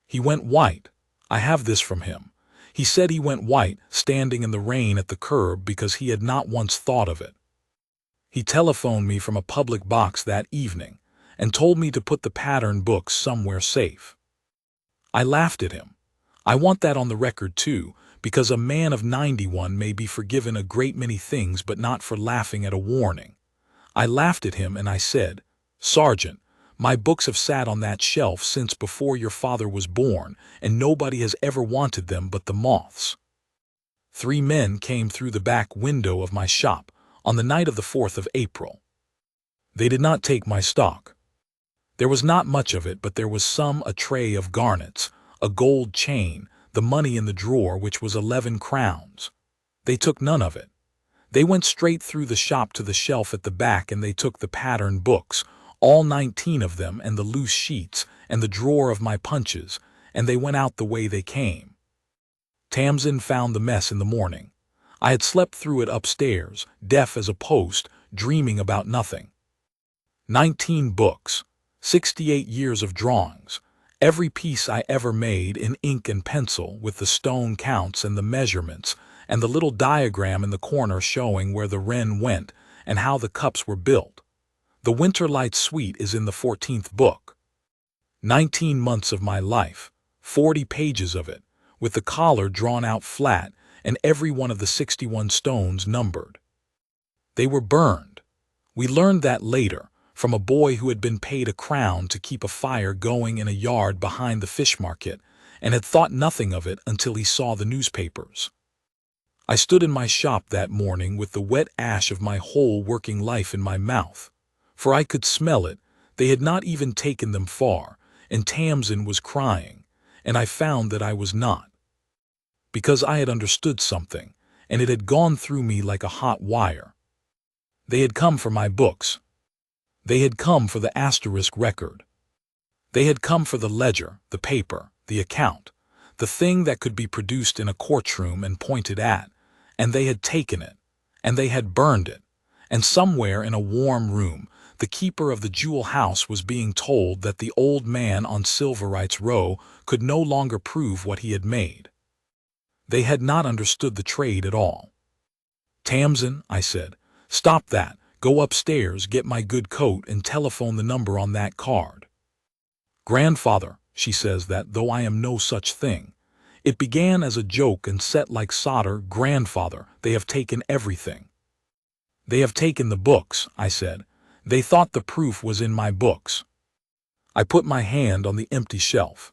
He went white. I have this from him. He said he went white, standing in the rain at the curb because he had not once thought of it. He telephoned me from a public box that evening and told me to put the pattern books somewhere safe. I laughed at him. I want that on the record too, because a man of 91 may be forgiven a great many things but not for laughing at a warning. I laughed at him and I said, Sergeant, my books have sat on that shelf since before your father was born, and nobody has ever wanted them but the moths. 3 men came through the back window of my shop on the night of the 4th of April. They did not take my stock. There was not much of it, but there was a tray of garnets, a gold chain, the money in the drawer, which was 11 crowns. They took none of it. They went straight through the shop to the shelf at the back and they took the pattern books, all 19 of them, and the loose sheets, and the drawer of my punches, and they went out the way they came. Tamsin found the mess in the morning. I had slept through it upstairs, deaf as a post, dreaming about nothing. 19 books, 68 years of drawings, every piece I ever made in ink and pencil with the stone counts and the measurements, and the little diagram in the corner showing where the wren went and how the cups were built. The Winterlight Suite is in the 14th book. 19 months of my life, 40 pages of it, with the collar drawn out flat and every one of the 61 stones numbered. They were burned. We learned that later, from a boy who had been paid a crown to keep a fire going in a yard behind the fish market, and had thought nothing of it until he saw the newspapers. I stood in my shop that morning with the wet ash of my whole working life in my mouth, for I could smell it. They had not even taken them far, and Tamsin was crying, and I found that I was not. Because I had understood something, and it had gone through me like a hot wire. They had come for my books. They had come for the asterisk record. They had come for the ledger, the paper, the account, the thing that could be produced in a courtroom and pointed at, and they had taken it, and they had burned it, and somewhere in a warm room, the keeper of the jewel house was being told that the old man on Silverite's Row could no longer prove what he had made. They had not understood the trade at all. Tamsin, I said, stop that, go upstairs, get my good coat, and telephone the number on that card. Grandfather, she says that, though I am no such thing. It began as a joke and set like solder. Grandfather, they have taken everything. They have taken the books, I said. They thought the proof was in my books. I put my hand on the empty shelf.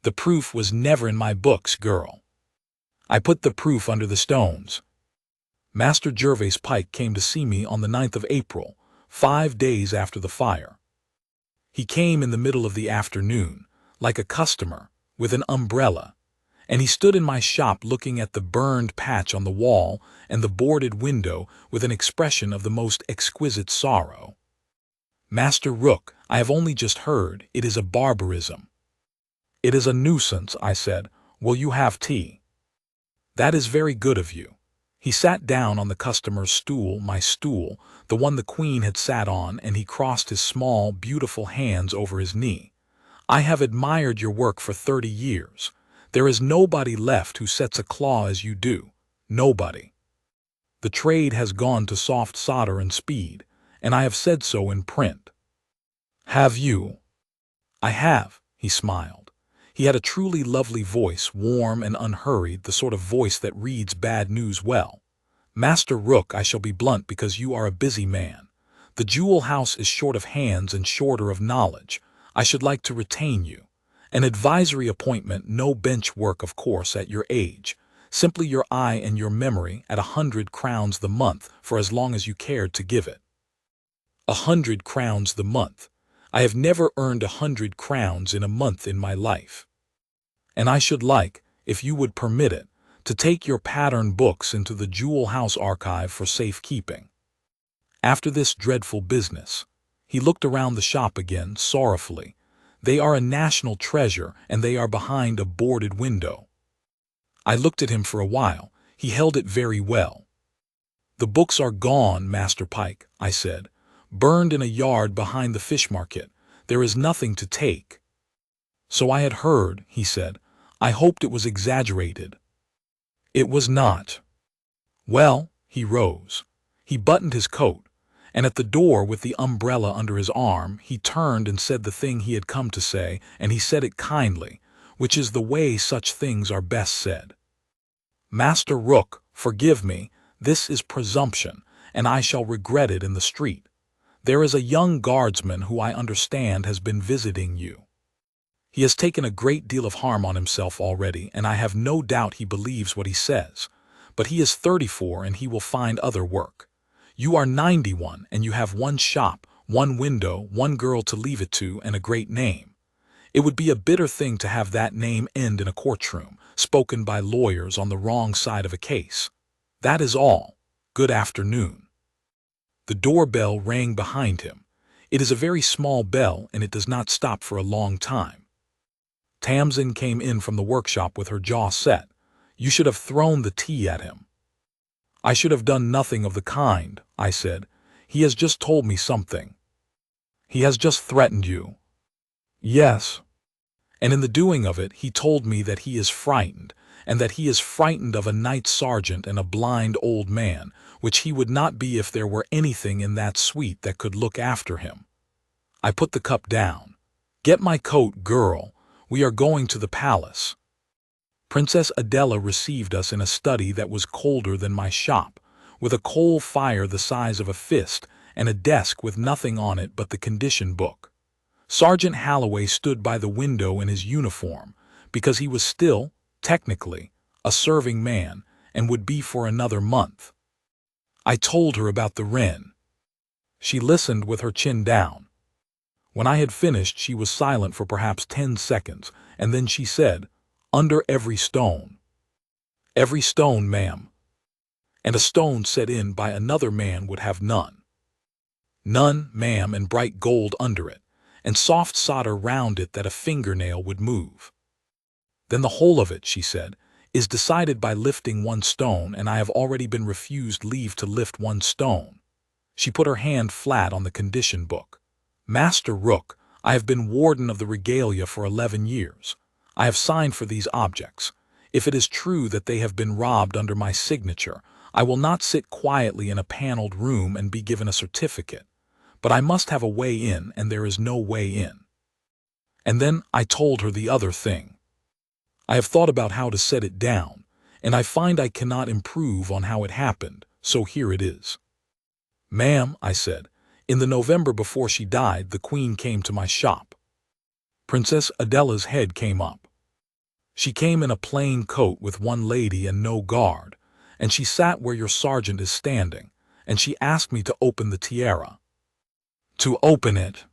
The proof was never in my books, girl. I put the proof under the stones. Master Gervase Pike came to see me on the 9th of April, 5 days after the fire. He came in the middle of the afternoon, like a customer, with an umbrella, and he stood in my shop looking at the burned patch on the wall and the boarded window with an expression of the most exquisite sorrow. Master Rook, I have only just heard, it is a barbarism. It is a nuisance, I said. Will you have tea? That is very good of you. He sat down on the customer's stool, my stool, the one the Queen had sat on, and he crossed his small, beautiful hands over his knee. I have admired your work for 30 years. There is nobody left who sets a claw as you do. Nobody. The trade has gone to soft solder and speed, and I have said so in print. Have you? I have, he smiled. He had a truly lovely voice, warm and unhurried, the sort of voice that reads bad news well. Master Rook, I shall be blunt because you are a busy man. The jewel house is short of hands and shorter of knowledge. I should like to retain you. An advisory appointment, no bench work, of course, at your age. Simply your eye and your memory at 100 crowns the month for as long as you cared to give it. 100 crowns the month. I have never earned 100 crowns in a month in my life. And I should like, if you would permit it, to take your pattern books into the Jewel House archive for safekeeping. After this dreadful business, he looked around the shop again, sorrowfully. They are a national treasure, and they are behind a boarded window. I looked at him for a while. He held it very well. The books are gone, Master Pike, I said. Burned in a yard behind the fish market. There is nothing to take. So I had heard, he said. I hoped it was exaggerated. It was not. Well, he rose. He buttoned his coat, and at the door with the umbrella under his arm, he turned and said the thing he had come to say, and he said it kindly, which is the way such things are best said. Master Rook, forgive me, this is presumption, and I shall regret it in the street. There is a young guardsman who I understand has been visiting you. He has taken a great deal of harm on himself already, and I have no doubt he believes what he says. But he is 34 and he will find other work. You are 91 and you have one shop, one window, one girl to leave it to, and a great name. It would be a bitter thing to have that name end in a courtroom, spoken by lawyers on the wrong side of a case. That is all. Good afternoon. The doorbell rang behind him. It is a very small bell, and it does not stop for a long time. Tamsin came in from the workshop with her jaw set. You should have thrown the tea at him. I should have done nothing of the kind, I said. He has just told me something. He has just threatened you. Yes. And in the doing of it, he told me that he is frightened, and that he is frightened of a night sergeant and a blind old man, which he would not be if there were anything in that suite that could look after him. I put the cup down. Get my coat, girl. We are going to the palace. Princess Adela received us in a study that was colder than my shop, with a coal fire the size of a fist and a desk with nothing on it but the condition book. Sergeant Halloway stood by the window in his uniform, because he was still, technically, a serving man and would be for another month. I told her about the wren. She listened with her chin down. When I had finished, she was silent for perhaps 10 seconds, and then she said, "Under every stone." "Every stone, ma'am." "And a stone set in by another man would have none." "None, ma'am, and bright gold under it, and soft solder round it that a fingernail would move." "Then the whole of it," she said, "is decided by lifting one stone, and I have already been refused leave to lift one stone." She put her hand flat on the condition book. "Master Rook, I have been warden of the regalia for 11 years. I have signed for these objects. If it is true that they have been robbed under my signature, I will not sit quietly in a paneled room and be given a certificate. But I must have a way in, and there is no way in." And then I told her the other thing. I have thought about how to set it down, and I find I cannot improve on how it happened, so here it is. "Ma'am," I said, "in the November before she died, the Queen came to my shop." Princess Adela's head came up. She came in a plain coat with one lady and no guard, and she sat where your sergeant is standing, and she asked me to open the tiara. To open it.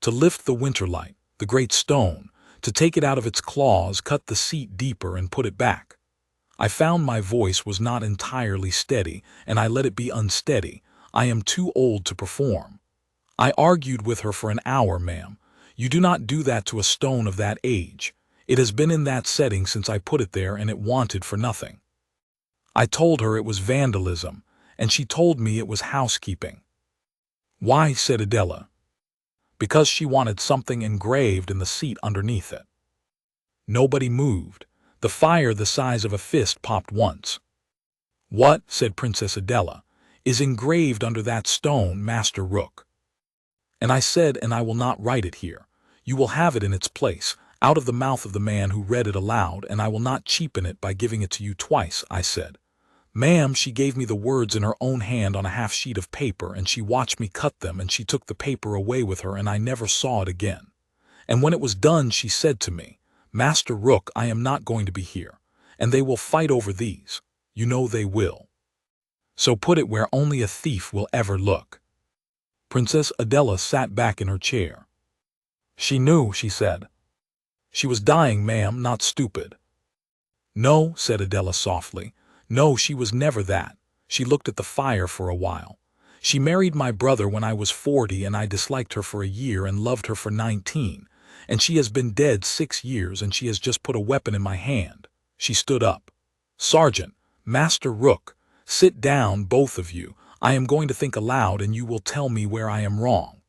To lift the winterlight, the great stone, to take it out of its claws, cut the seat deeper and put it back. I found my voice was not entirely steady, and I let it be unsteady. I am too old to perform. I argued with her for an hour, ma'am. You do not do that to a stone of that age. It has been in that setting since I put it there, and it wanted for nothing. I told her it was vandalism, and she told me it was housekeeping. "Why?" said Adela. "Because she wanted something engraved in the seat underneath it." Nobody moved. The fire the size of a fist popped once. "What," said Princess Adela, "is engraved under that stone, Master Rook?" And I said, "And I will not write it here. You will have it in its place, out of the mouth of the man who read it aloud, and I will not cheapen it by giving it to you twice," I said. "Ma'am," she gave me the words in her own hand on a half sheet of paper, and she watched me cut them, and she took the paper away with her, and I never saw it again. And when it was done, she said to me, "Master Rook, I am not going to be here, and they will fight over these. You know they will. So put it where only a thief will ever look." Princess Adela sat back in her chair. "She knew," she said. "She was dying, ma'am, not stupid." "No," said Adela softly. "No, she was never that." She looked at the fire for a while. "She married my brother when I was 40, and I disliked her for a year and loved her for 19. And she has been dead 6 years, and she has just put a weapon in my hand." She stood up. "Sergeant, Master Rook, sit down, both of you. I am going to think aloud, and you will tell me where I am wrong.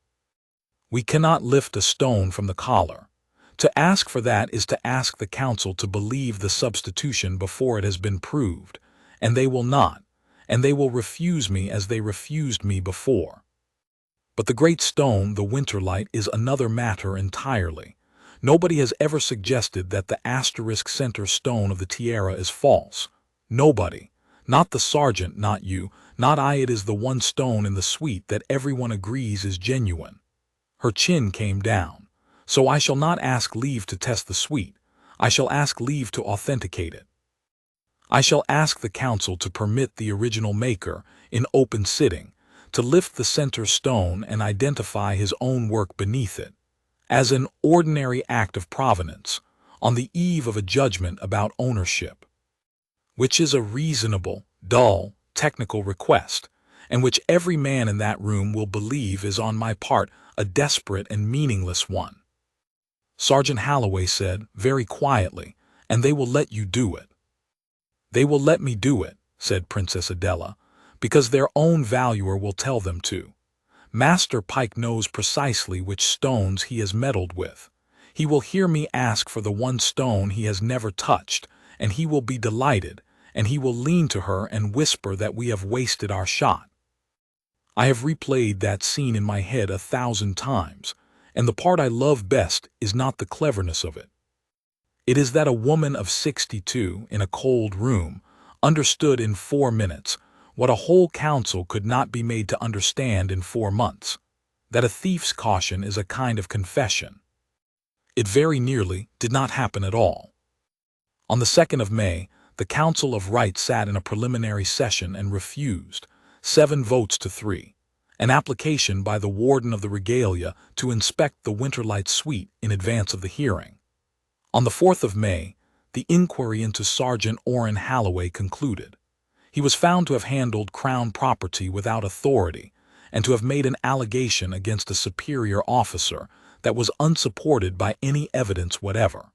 We cannot lift a stone from the collar. To ask for that is to ask the council to believe the substitution before it has been proved, and they will not, and they will refuse me as they refused me before. But the great stone, the winterlight, is another matter entirely. Nobody has ever suggested that the asterisk center stone of the tiara is false. Nobody. Not the sergeant, not you, not I. It is the one stone in the suite that everyone agrees is genuine." Her chin came down. "So I shall not ask leave to test the suite. I shall ask leave to authenticate it. I shall ask the council to permit the original maker, in open sitting, to lift the center stone and identify his own work beneath it, as an ordinary act of provenance, on the eve of a judgment about ownership. Which is a reasonable, dull, technical request, and which every man in that room will believe is on my part a desperate and meaningless one. Sergeant Halloway said, very quietly, and they will let you do it. They will let me do it, said Princess Adela, because their own valuer will tell them to. Master Pike knows precisely which stones he has meddled with. He will hear me ask for the one stone he has never touched, and he will be delighted, and he will lean to her and whisper that we have wasted our shot. I have replayed that scene in my head 1,000 times, and the part I love best is not the cleverness of it. It is that a woman of 62 in a cold room understood in 4 minutes what a whole council could not be made to understand in 4 months, that a thief's caution is a kind of confession. It very nearly did not happen at all. On the 2nd of May, the Council of Right sat in a preliminary session and refused, 7 votes to 3, an application by the warden of the regalia to inspect the Winterlight suite in advance of the hearing. On the 4th of May, the inquiry into Sergeant Oren Halloway concluded. He was found to have handled crown property without authority and to have made an allegation against a superior officer that was unsupported by any evidence whatever.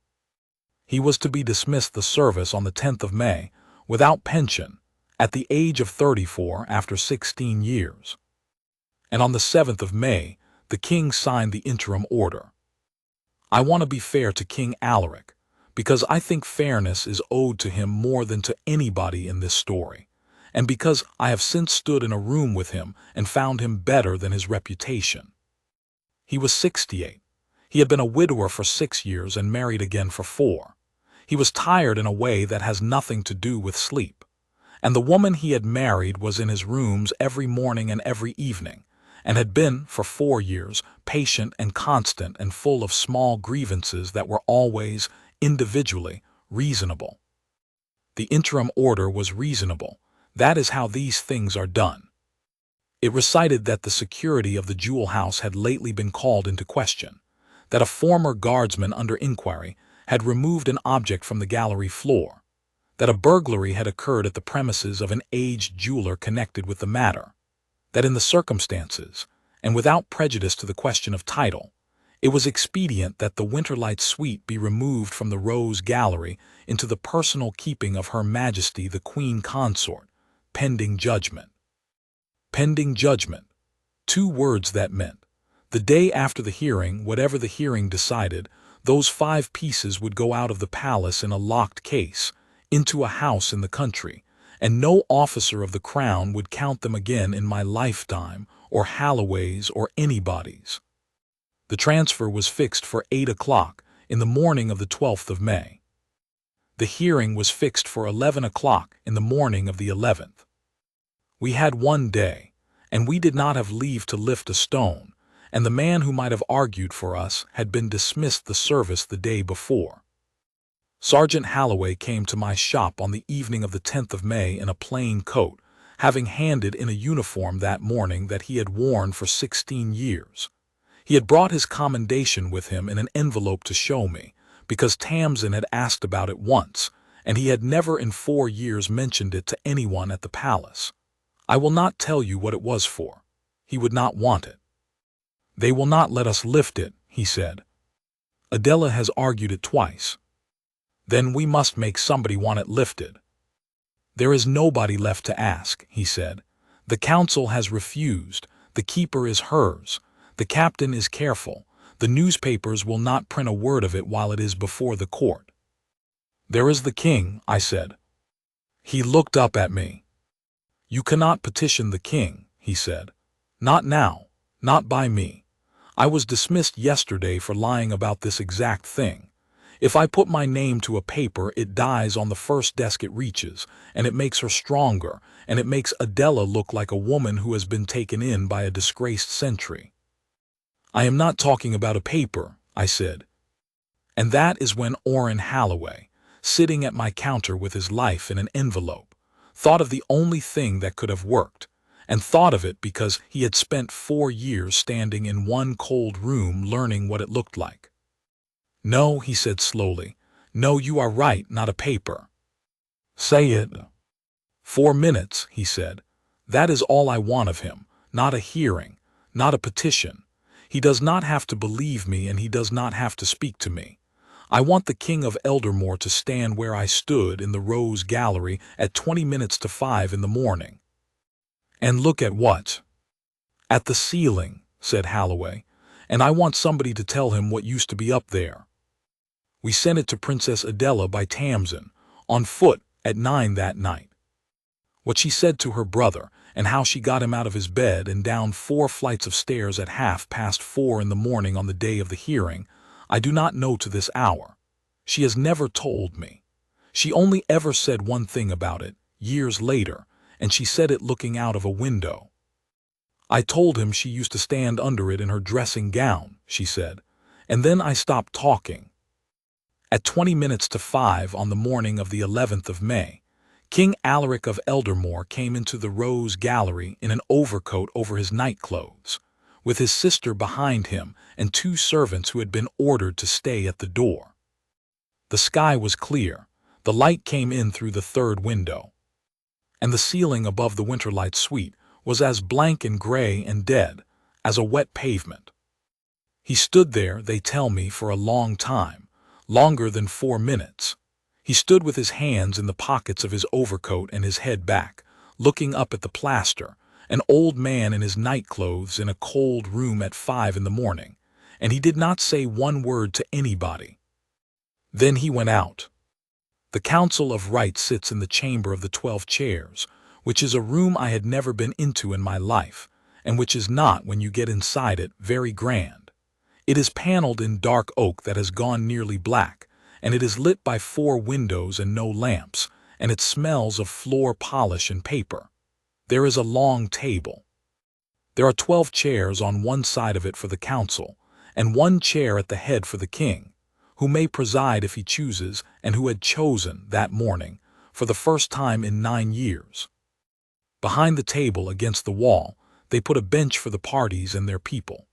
He was to be dismissed the service on the 10th of May without pension at the age of 34 after 16 years. And on the 7th of May, the king signed the interim order. I want to be fair to King Alaric, because I think fairness is owed to him more than to anybody in this story, and because I have since stood in a room with him and found him better than his reputation. He was 68. He had been a widower for 6 years and married again for 4. He was tired in a way that has nothing to do with sleep, and the woman he had married was in his rooms every morning and every evening, and had been, for 4 years, patient and constant and full of small grievances that were always, individually, reasonable. The interim order was reasonable. That is how these things are done. It recited that the security of the jewel house had lately been called into question, that a former guardsman under inquiry had removed an object from the gallery floor, that a burglary had occurred at the premises of an aged jeweler connected with the matter, that in the circumstances, and without prejudice to the question of title, it was expedient that the Winterlight suite be removed from the Rose Gallery into the personal keeping of Her Majesty the Queen Consort, pending judgment. Pending judgment. 2 words that meant, the day after the hearing, whatever the hearing decided, those 5 pieces would go out of the palace in a locked case, into a house in the country, and no officer of the crown would count them again in my lifetime, or Halloway's or anybody's. The transfer was fixed for 8 o'clock in the morning of the 12th of May. The hearing was fixed for 11 o'clock in the morning of the 11th. We had 1 day, and we did not have leave to lift a stone, and the man who might have argued for us had been dismissed the service the day before. Sergeant Halloway came to my shop on the evening of the 10th of May in a plain coat, having handed in a uniform that morning that he had worn for 16 years. He had brought his commendation with him in an envelope to show me, because Tamsin had asked about it once, and he had never in 4 years mentioned it to anyone at the palace. I will not tell you what it was for. He would not want it. They will not let us lift it, he said. Adela has argued it twice. Then we must make somebody want it lifted. There is nobody left to ask, he said. The council has refused. The keeper is hers. The captain is careful. The newspapers will not print a word of it while it is before the court. There is the king, I said. He looked up at me. You cannot petition the king, he said. Not now, not by me. I was dismissed yesterday for lying about this exact thing. If I put my name to a paper, it dies on the first desk it reaches, and it makes her stronger, and it makes Adela look like a woman who has been taken in by a disgraced sentry. I am not talking about a paper, I said. And that is when Oren Halloway, sitting at my counter with his life in an envelope, thought of the only thing that could have worked, and thought of it because he had spent 4 years standing in one cold room learning what it looked like. No, he said slowly. No, you are right, not a paper. Say it. 4 minutes, he said. That is all I want of him, not a hearing, not a petition. He does not have to believe me and he does not have to speak to me. I want the King of Eldermoor to stand where I stood in the Rose Gallery at 20 minutes to 5 in the morning. And look at what? At the ceiling, said Halloway, and I want somebody to tell him what used to be up there. We sent it to Princess Adela by Tamsin, on foot, at 9 that night. What she said to her brother, and how she got him out of his bed and down 4 flights of stairs at 4:30 in the morning on the day of the hearing, I do not know to this hour. She has never told me. She only ever said one thing about it, years later, and she said it looking out of a window. I told him she used to stand under it in her dressing gown, she said, and then I stopped talking. At 20 minutes to 5 on the morning of the 11th of May, King Alaric of Eldermoor came into the Rose Gallery in an overcoat over his nightclothes, with his sister behind him and 2 servants who had been ordered to stay at the door. The sky was clear, the light came in through the 3rd window, and the ceiling above the Winterlight suite was as blank and gray and dead as a wet pavement. He stood there, they tell me, for a long time, longer than 4 minutes. He stood with his hands in the pockets of his overcoat and his head back, looking up at the plaster, an old man in his nightclothes in a cold room at 5 in the morning, and he did not say one word to anybody. Then he went out. The Council of Right sits in the Chamber of the 12 Chairs, which is a room I had never been into in my life, and which is not, when you get inside it, very grand. It is paneled in dark oak that has gone nearly black, and it is lit by 4 windows and no lamps, and it smells of floor polish and paper. There is a long table. There are 12 chairs on one side of it for the council, and 1 chair at the head for the king, who may preside if he chooses, and who had chosen, that morning, for the first time in 9 years. Behind the table, against the wall, they put a bench for the parties and their people,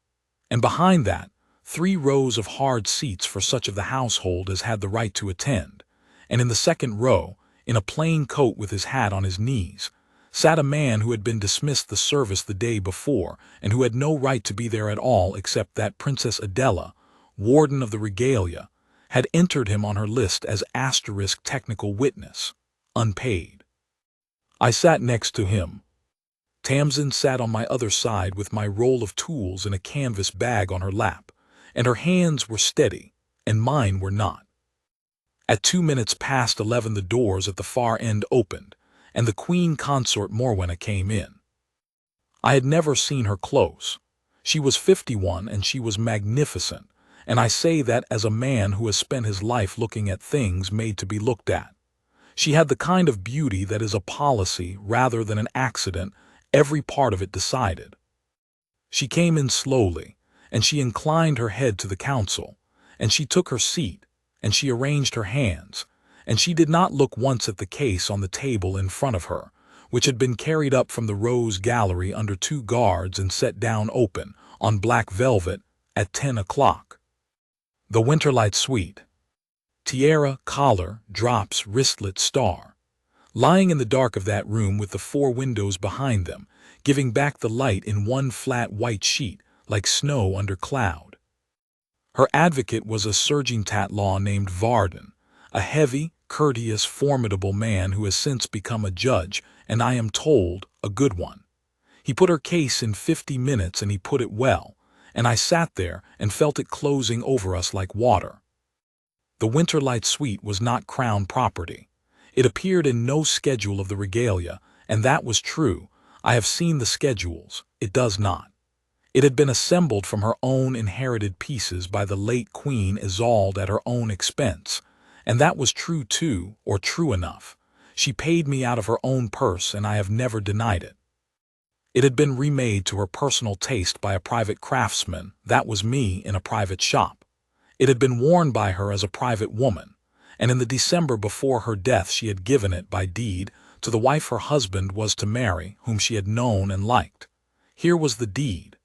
and behind that, 3 rows of hard seats for such of the household as had the right to attend, and in the 2nd row, in a plain coat with his hat on his knees, sat a man who had been dismissed the service the day before and who had no right to be there at all except that Princess Adela, warden of the regalia, had entered him on her list as * technical witness, unpaid. I sat next to him. Tamsin sat on my other side with my roll of tools in a canvas bag on her lap, and her hands were steady, and mine were not. At 2 minutes past 11 the doors at the far end opened, and the Queen Consort Morwenna came in. I had never seen her close. She was 51 and she was magnificent, and I say that as a man who has spent his life looking at things made to be looked at. She had the kind of beauty that is a policy rather than an accident, every part of it decided. She came in slowly, and she inclined her head to the council, and she took her seat, and she arranged her hands, and she did not look once at the case on the table in front of her, which had been carried up from the Rose Gallery under 2 guards and set down open, on black velvet, at 10 o'clock. The Winterlight suite. Tiara, collar, drops, wristlet, star. Lying in the dark of that room with the 4 windows behind them, giving back the light in one flat white sheet, like snow under cloud. Her advocate was a Sergeant-at-Law named Varden, a heavy, courteous, formidable man who has since become a judge, and I am told, a good one. He put her case in 50 minutes and he put it well, and I sat there and felt it closing over us like water. The Winterlight suite was not Crown property. It appeared in no schedule of the regalia, and that was true. I have seen the schedules. It does not. It had been assembled from her own inherited pieces by the late Queen Isolde at her own expense, and that was true too, or true enough. She paid me out of her own purse, and I have never denied it. It had been remade to her personal taste by a private craftsman, that was me, in a private shop. It had been worn by her as a private woman, and in the December before her death she had given it, by deed, to the wife her husband was to marry, whom she had known and liked. Here was the deed.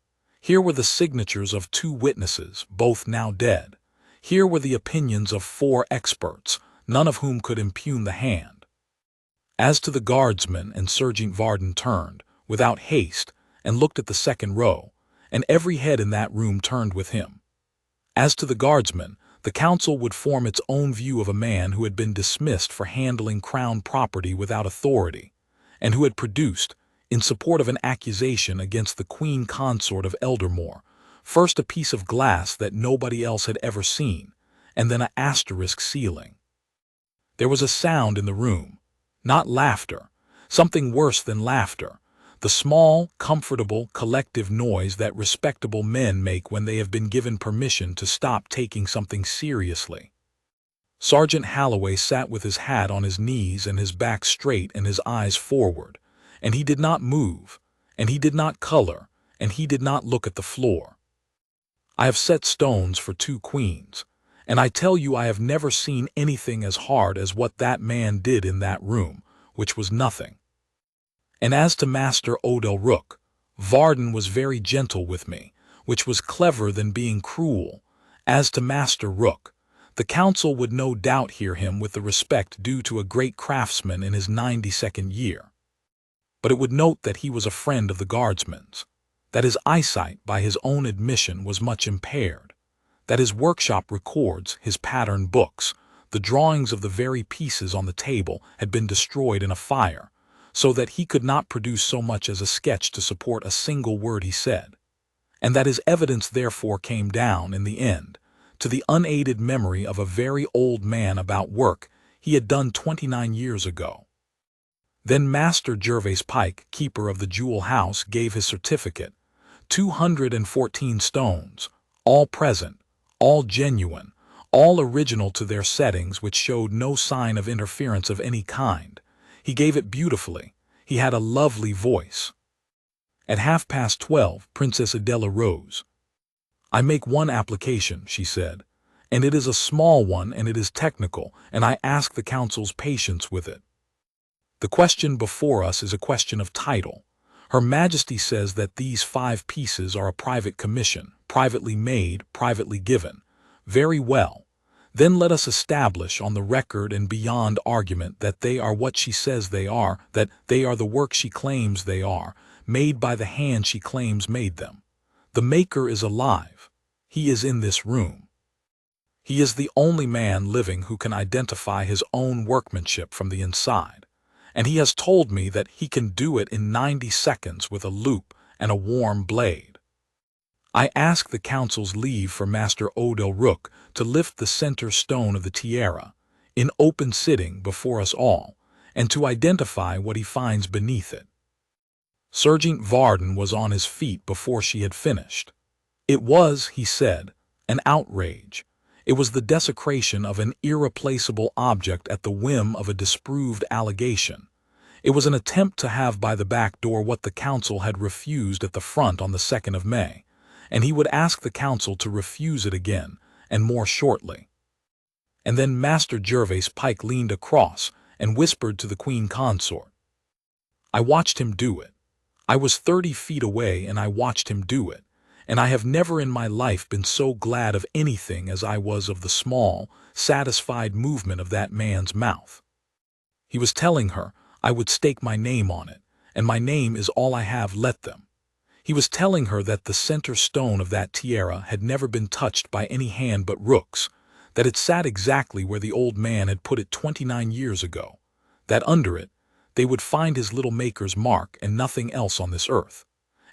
Here were the signatures of 2 witnesses, both now dead. Here were the opinions of 4 experts, none of whom could impugn the hand. As to the guardsman, and Sergeant Varden turned, without haste, and looked at the second row, and every head in that room turned with him. As to the guardsman, the council would form its own view of a man who had been dismissed for handling crown property without authority, and who had produced, in support of an accusation against the Queen Consort of Eldermoor, first a piece of glass that nobody else had ever seen, and then an asterisk ceiling. There was a sound in the room, not laughter, something worse than laughter, the small, comfortable, collective noise that respectable men make when they have been given permission to stop taking something seriously. Sergeant Halloway sat with his hat on his knees and his back straight and his eyes forward, and he did not move, and he did not color, and he did not look at the floor. I have set stones for 2 queens, and I tell you I have never seen anything as hard as what that man did in that room, which was nothing. And as to Master Odell Rook, Varden was very gentle with me, which was clever than being cruel. As to Master Rook, the council would no doubt hear him with the respect due to a great craftsman in his 92nd year. But it would note that he was a friend of the guardsman's, that his eyesight, by his own admission, was much impaired, that his workshop records, his pattern books, the drawings of the very pieces on the table had been destroyed in a fire, so that he could not produce so much as a sketch to support a single word he said, and that his evidence therefore came down, in the end, to the unaided memory of a very old man about work he had done 29 years ago. Then Master Gervase Pike, keeper of the Jewel House, gave his certificate, 214 stones, all present, all genuine, all original to their settings, which showed no sign of interference of any kind. He gave it beautifully. He had a lovely voice. At 12:30, Princess Adela rose. "I make one application," she said, "and it is a small one, and it is technical, and I ask the council's patience with it. The question before us is a question of title. Her Majesty says that these 5 pieces are a private commission, privately made, privately given. Very well. Then let us establish on the record and beyond argument that they are what she says they are, that they are the work she claims they are, made by the hand she claims made them. The maker is alive. He is in this room. He is the only man living who can identify his own workmanship from the inside, and he has told me that he can do it in 90 seconds with a loop and a warm blade. I ask the council's leave for Master Odell Rook to lift the center stone of the tiara, in open sitting before us all, and to identify what he finds beneath it." Sergeant Varden was on his feet before she had finished. "It was," he said, "an outrage. It was the desecration of an irreplaceable object at the whim of a disproved allegation. It was an attempt to have by the back door what the council had refused at the front on the 2nd of May, and he would ask the council to refuse it again, and more shortly." And then Master Gervase Pike leaned across and whispered to the Queen Consort. "I watched him do it. I was 30 feet away and I watched him do it, and I have never in my life been so glad of anything as I was of the small, satisfied movement of that man's mouth. He was telling her I would stake my name on it, and my name is all I have, let them. He was telling her that the center stone of that tiara had never been touched by any hand but Rook's, that it sat exactly where the old man had put it 29 years ago, that under it they would find his little maker's mark and nothing else on this earth,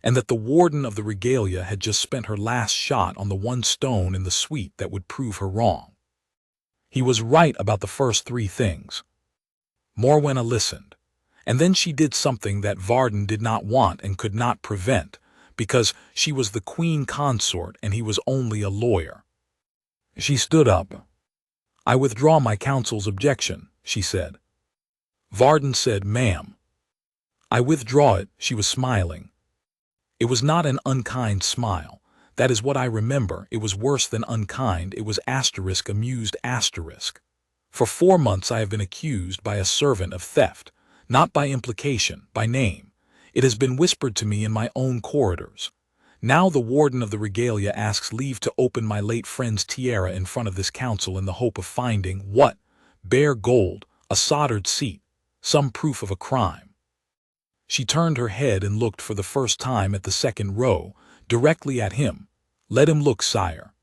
and that the warden of the regalia had just spent her last shot on the one stone in the suite that would prove her wrong. He was right about the first 3 things. Morwenna listened, and then she did something that Varden did not want and could not prevent, because she was the Queen Consort and he was only a lawyer. She stood up. "I withdraw my counsel's objection," she said. Varden said, "Ma'am." "I withdraw it." She was smiling. It was not an unkind smile. That is what I remember. It was worse than unkind. It was amused. For 4 months I have been accused by a servant of theft, not by implication, by name. It has been whispered to me in my own corridors. Now the warden of the regalia asks leave to open my late friend's tiara in front of this council in the hope of finding what? Bare gold, a soldered seat, some proof of a crime. She turned her head and looked for the first time at the second row, directly at him. Let him look, sire.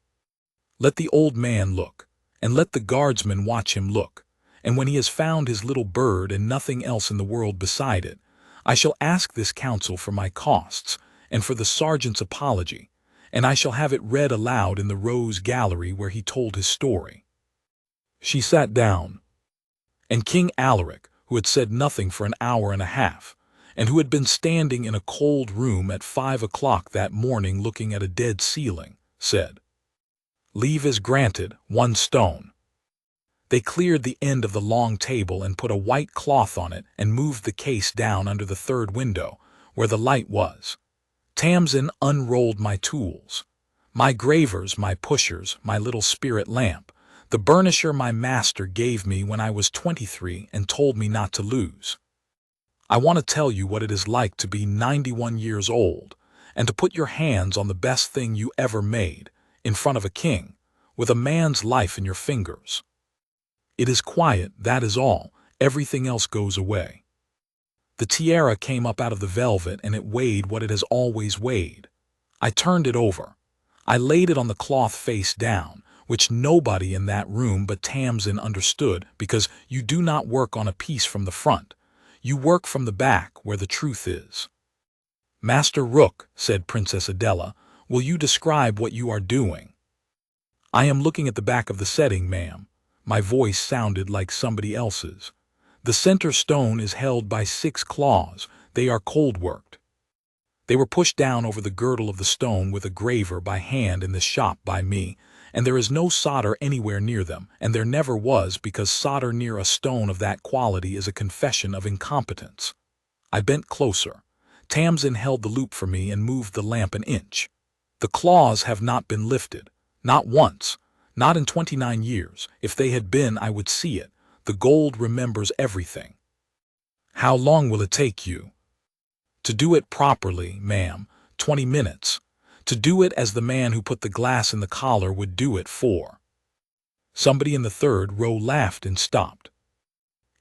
Let the old man look, and let the guardsman watch him look, and when he has found his little bird and nothing else in the world beside it, I shall ask this council for my costs, and for the sergeant's apology, and I shall have it read aloud in the Rose Gallery where he told his story. She sat down, and King Alaric, who had said nothing for an hour and a half, and who had been standing in a cold room at 5 o'clock that morning looking at a dead ceiling, said, "Leave is granted, 1 stone." They cleared the end of the long table and put a white cloth on it and moved the case down under the third window, where the light was. Tamsin unrolled my tools, my gravers, my pushers, my little spirit lamp, the burnisher my master gave me when I was 23 and told me not to lose. I want to tell you what it is like to be 91 years old, and to put your hands on the best thing you ever made, in front of a king, with a man's life in your fingers. It is quiet, that is all, everything else goes away. The tiara came up out of the velvet and it weighed what it has always weighed. I turned it over. I laid it on the cloth face down, which nobody in that room but Tamsin understood, because you do not work on a piece from the front. You work from the back where the truth is. "Master Rook," said Princess Adela, "will you describe what you are doing?" "I am looking at the back of the setting, ma'am." My voice sounded like somebody else's. "The center stone is held by 6 claws. They are cold-worked. They were pushed down over the girdle of the stone with a graver by hand in the shop by me, and there is no solder anywhere near them, and there never was, because solder near a stone of that quality is a confession of incompetence." I bent closer. Tamsin held the loop for me and moved the lamp an inch. "The claws have not been lifted. Not once. Not in 29 years. If they had been, I would see it. The gold remembers everything." "How long will it take you?" "To do it properly, ma'am, 20 minutes. To do it as the man who put the glass in the collar would do it for." Somebody in the third row laughed and stopped.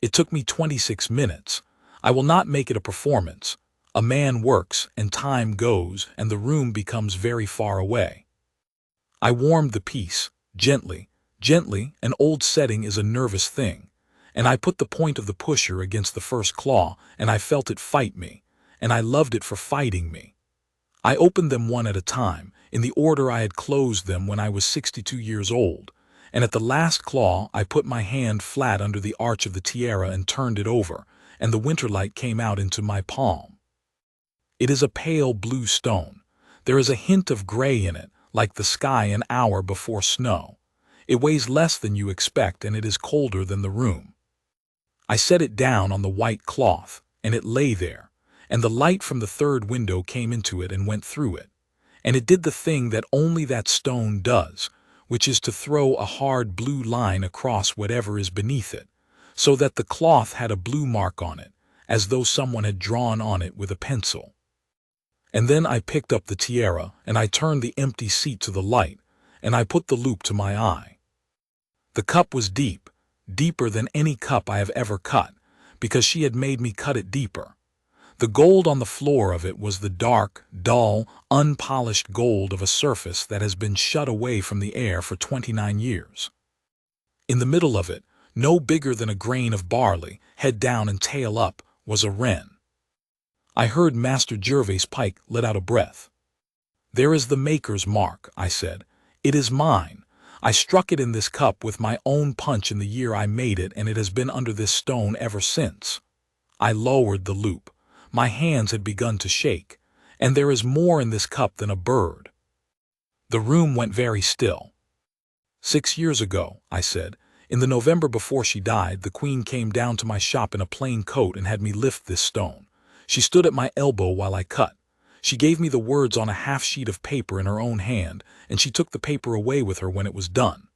"It took me 26 minutes. I will not make it a performance. A man works, and time goes, and the room becomes very far away." I warmed the piece, gently, gently. An old setting is a nervous thing, and I put the point of the pusher against the first claw, and I felt it fight me, and I loved it for fighting me. I opened them one at a time, in the order I had closed them when I was 62 years old, and at the last claw I put my hand flat under the arch of the tiara and turned it over, and the winterlight came out into my palm. It is a pale blue stone. There is a hint of gray in it, like the sky an hour before snow. It weighs less than you expect, and it is colder than the room. I set it down on the white cloth, and it lay there, and the light from the third window came into it and went through it, and it did the thing that only that stone does, which is to throw a hard blue line across whatever is beneath it, so that the cloth had a blue mark on it, as though someone had drawn on it with a pencil. And then I picked up the tiara, and I turned the empty seat to the light, and I put the loop to my eye. The cup was deep, deeper than any cup I have ever cut, because she had made me cut it deeper. The gold on the floor of it was the dark, dull, unpolished gold of a surface that has been shut away from the air for 29 years. In the middle of it, no bigger than a grain of barley, head down and tail up, was a wren. I heard Master Gervais Pike let out a breath. "There is the maker's mark," I said. "It is mine. I struck it in this cup with my own punch in the year I made it, and it has been under this stone ever since." I lowered the loop. My hands had begun to shake. "And there is more in this cup than a bird." The room went very still. "6 years ago," I said, "in the November before she died, the Queen came down to my shop in a plain coat and had me lift this stone. She stood at my elbow while I cut. She gave me the words on a half-sheet of paper in her own hand, and she took the paper away with her when it was done.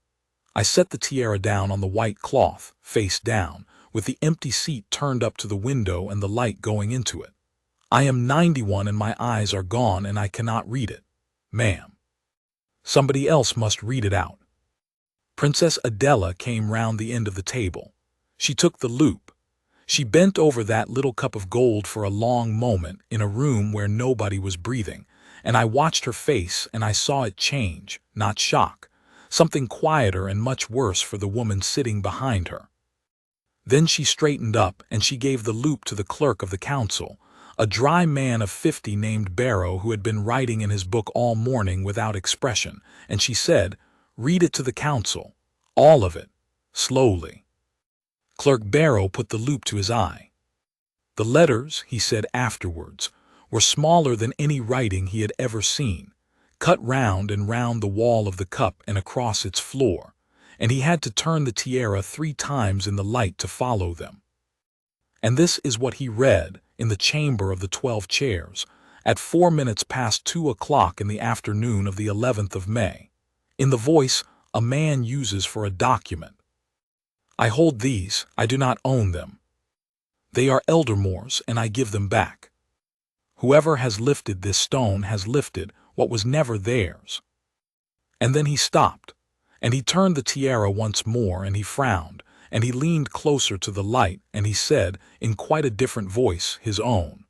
I set the tiara down on the white cloth, face down, with the empty seat turned up to the window and the light going into it. I am 91 and my eyes are gone and I cannot read it, ma'am. Somebody else must read it out." Princess Adela came round the end of the table. She took the loop. She bent over that little cup of gold for a long moment in a room where nobody was breathing, and I watched her face and I saw it change, not shock, something quieter and much worse for the woman sitting behind her. Then she straightened up and she gave the loop to the clerk of the council, a dry man of 50 named Barrow who had been writing in his book all morning without expression, and she said, "Read it to the council, all of it, slowly." Clerk Barrow put the loop to his eye. The letters, he said afterwards, were smaller than any writing he had ever seen, cut round and round the wall of the cup and across its floor, and he had to turn the tiara 3 times in the light to follow them. And this is what he read in the chamber of the 12 chairs, at 4 minutes past 2 o'clock in the afternoon of the 11th of May, in the voice a man uses for a document. "I hold these, I do not own them. They are Eldermoor's, and I give them back. Whoever has lifted this stone has lifted what was never theirs." And then he stopped, and he turned the tiara once more, and he frowned, and he leaned closer to the light, and he said, in quite a different voice, his own,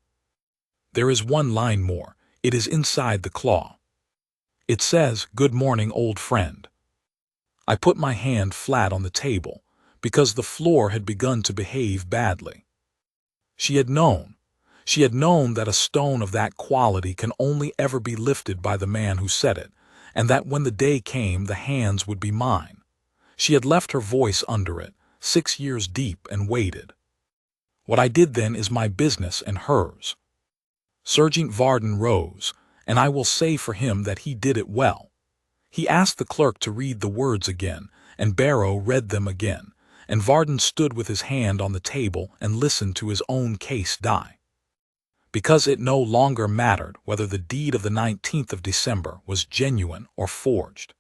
"There is one line more, it is inside the claw. It says, 'Good morning, old friend.'" I put my hand flat on the table, because the floor had begun to behave badly. She had known that a stone of that quality can only ever be lifted by the man who said it, and that when the day came the hands would be mine. She had left her voice under it, 6 years deep, and waited. What I did then is my business and hers. Sergeant Varden rose, and I will say for him that he did it well. He asked the clerk to read the words again, and Barrow read them again, and Varden stood with his hand on the table and listened to his own case die. Because it no longer mattered whether the deed of the 19th of December was genuine or forged.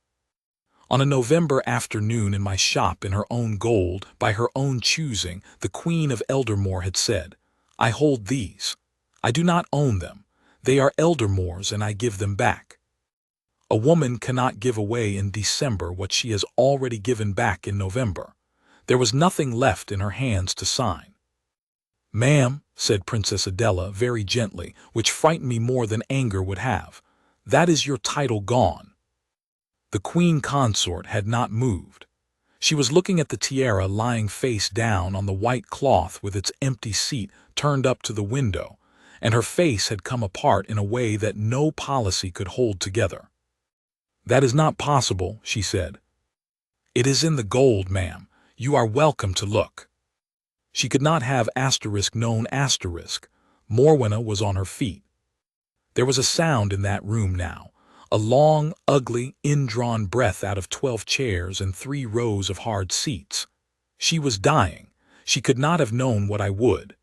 On a November afternoon in my shop in her own gold, by her own choosing, the Queen of Eldermoor had said, "I hold these. I do not own them. They are Eldermoor's, and I give them back." A woman cannot give away in December what she has already given back in November. There was nothing left in her hands to sign. "Ma'am," said Princess Adela very gently, which frightened me more than anger would have, "that is your title gone." The Queen Consort had not moved. She was looking at the tiara lying face down on the white cloth with its empty seat turned up to the window, and her face had come apart in a way that no policy could hold together. "That is not possible," she said. "It is in the gold, ma'am. You are welcome to look." She could not have known asterisk. Morwenna was on her feet. There was a sound in that room now, a long, ugly, indrawn breath out of 12 chairs and 3 rows of hard seats. She was dying. She could not have known what I would.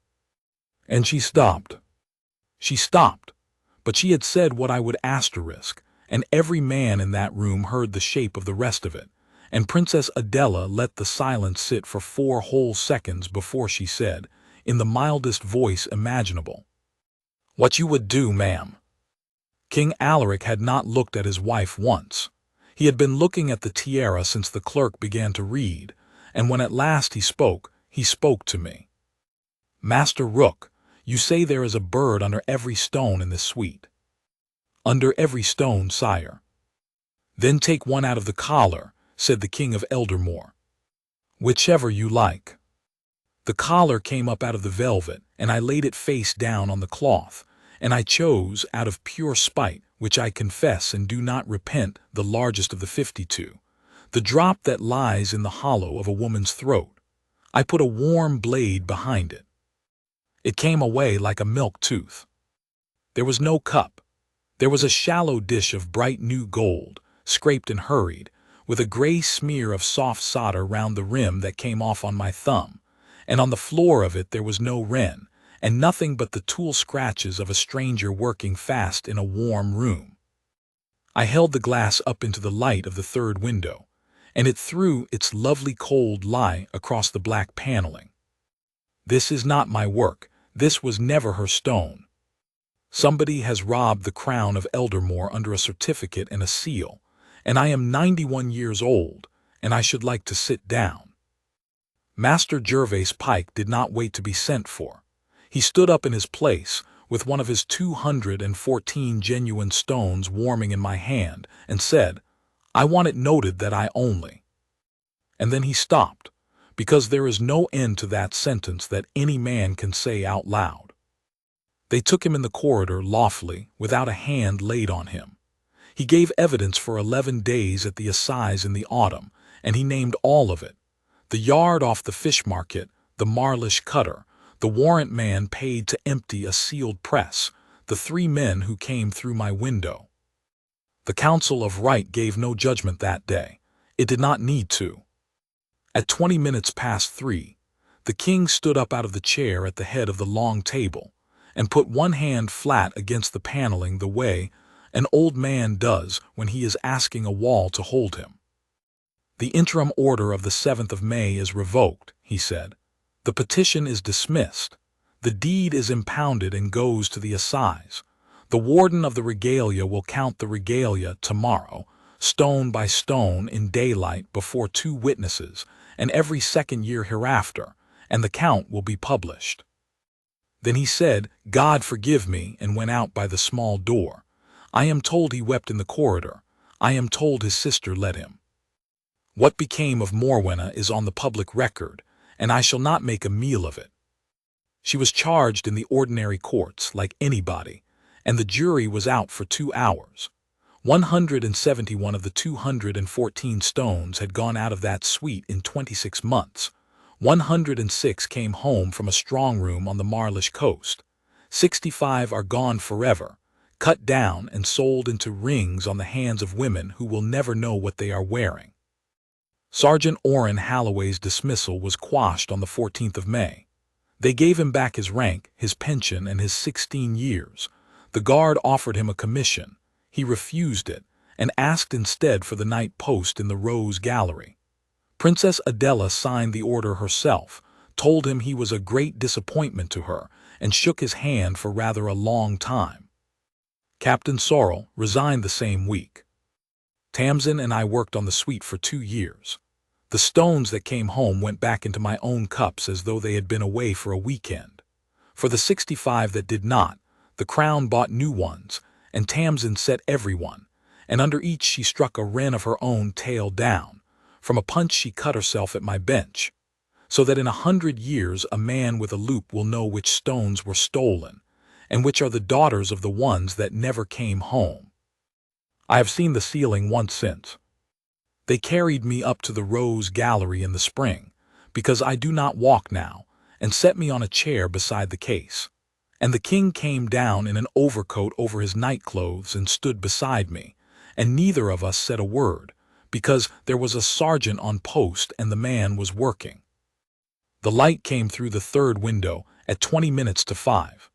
And she stopped. She stopped, but she had said what I would asterisk, and every man in that room heard the shape of the rest of it. And Princess Adela let the silence sit for 4 whole seconds before she said, in the mildest voice imaginable, "What you would do, ma'am." King Alaric had not looked at his wife once. He had been looking at the tiara since the clerk began to read, and when at last he spoke to me. "Master Rook, you say there is a bird under every stone in this suite." "Under every stone, sire." "Then take one out of the collar," said the King of Eldermoor. "Whichever you like." The collar came up out of the velvet, and I laid it face down on the cloth, and I chose, out of pure spite, which I confess and do not repent, the largest of the 52, the drop that lies in the hollow of a woman's throat. I put a warm blade behind it. It came away like a milk tooth. There was no cup. There was a shallow dish of bright new gold, scraped and hurried, with a gray smear of soft solder round the rim that came off on my thumb, and on the floor of it there was no wren, and nothing but the tool scratches of a stranger working fast in a warm room. I held the glass up into the light of the 3rd window, and it threw its lovely cold light across the black paneling. This is not my work. This was never her stone. Somebody has robbed the crown of Eldermoor under a certificate and a seal, and I am 91 years old, and I should like to sit down. Master Gervase Pike did not wait to be sent for. He stood up in his place, with one of his 214 genuine stones warming in my hand, and said, "I want it noted that I only—" And then he stopped, because there is no end to that sentence that any man can say out loud. They took him in the corridor lawfully, without a hand laid on him. He gave evidence for 11 days at the assize in the autumn, and he named all of it: the yard off the fish market, the Marlish cutter, the warrant man paid to empty a sealed press, the 3 men who came through my window. The Council of Right gave no judgment that day. It did not need to. At 20 minutes past 3, the king stood up out of the chair at the head of the long table, and put one hand flat against the paneling the way an old man does when he is asking a wall to hold him. "The interim order of the 7th of May is revoked," he said. "The petition is dismissed. The deed is impounded and goes to the assize. The warden of the regalia will count the regalia tomorrow, stone by stone in daylight before 2 witnesses, and every 2nd year hereafter, and the count will be published." Then he said, "God forgive me," and went out by the small door. I am told he wept in the corridor. I am told his sister led him. What became of Morwenna is on the public record, and I shall not make a meal of it. She was charged in the ordinary courts, like anybody, and the jury was out for 2 hours. 171 of the 214 stones had gone out of that suite in 26 months. 106 came home from a strong room on the Marlish coast. 65 are gone forever, cut down and sold into rings on the hands of women who will never know what they are wearing. Sergeant Oren Halloway's dismissal was quashed on the 14th of May. They gave him back his rank, his pension, and his 16 years. The guard offered him a commission. He refused it, and asked instead for the night post in the Rose Gallery. Princess Adela signed the order herself, told him he was a great disappointment to her, and shook his hand for rather a long time. Captain Sorrel resigned the same week. Tamsin and I worked on the suite for 2 years. The stones that came home went back into my own cups as though they had been away for a weekend. For the 65 that did not, the Crown bought new ones, and Tamsin set everyone, and under each she struck a wren of her own tail down. From a punch she cut herself at my bench, so that in 100 years a man with a loop will know which stones were stolen, and which are the daughters of the ones that never came home. I have seen the ceiling once since. They carried me up to the Rose Gallery in the spring, because I do not walk now, and set me on a chair beside the case. And the king came down in an overcoat over his nightclothes and stood beside me, and neither of us said a word, because there was a sergeant on post and the man was working. The light came through the 3rd window at 20 minutes to 5.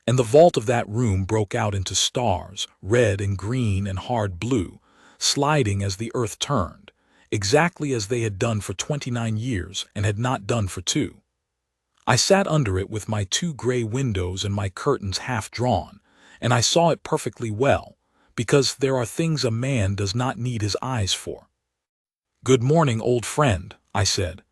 And the vault of that room broke out into stars, red and green and hard blue, sliding as the earth turned, exactly as they had done for 29 years and had not done for 2. I sat under it with my 2 gray windows and my curtains half drawn, and I saw it perfectly well, because there are things a man does not need his eyes for. "Good morning, old friend," I said.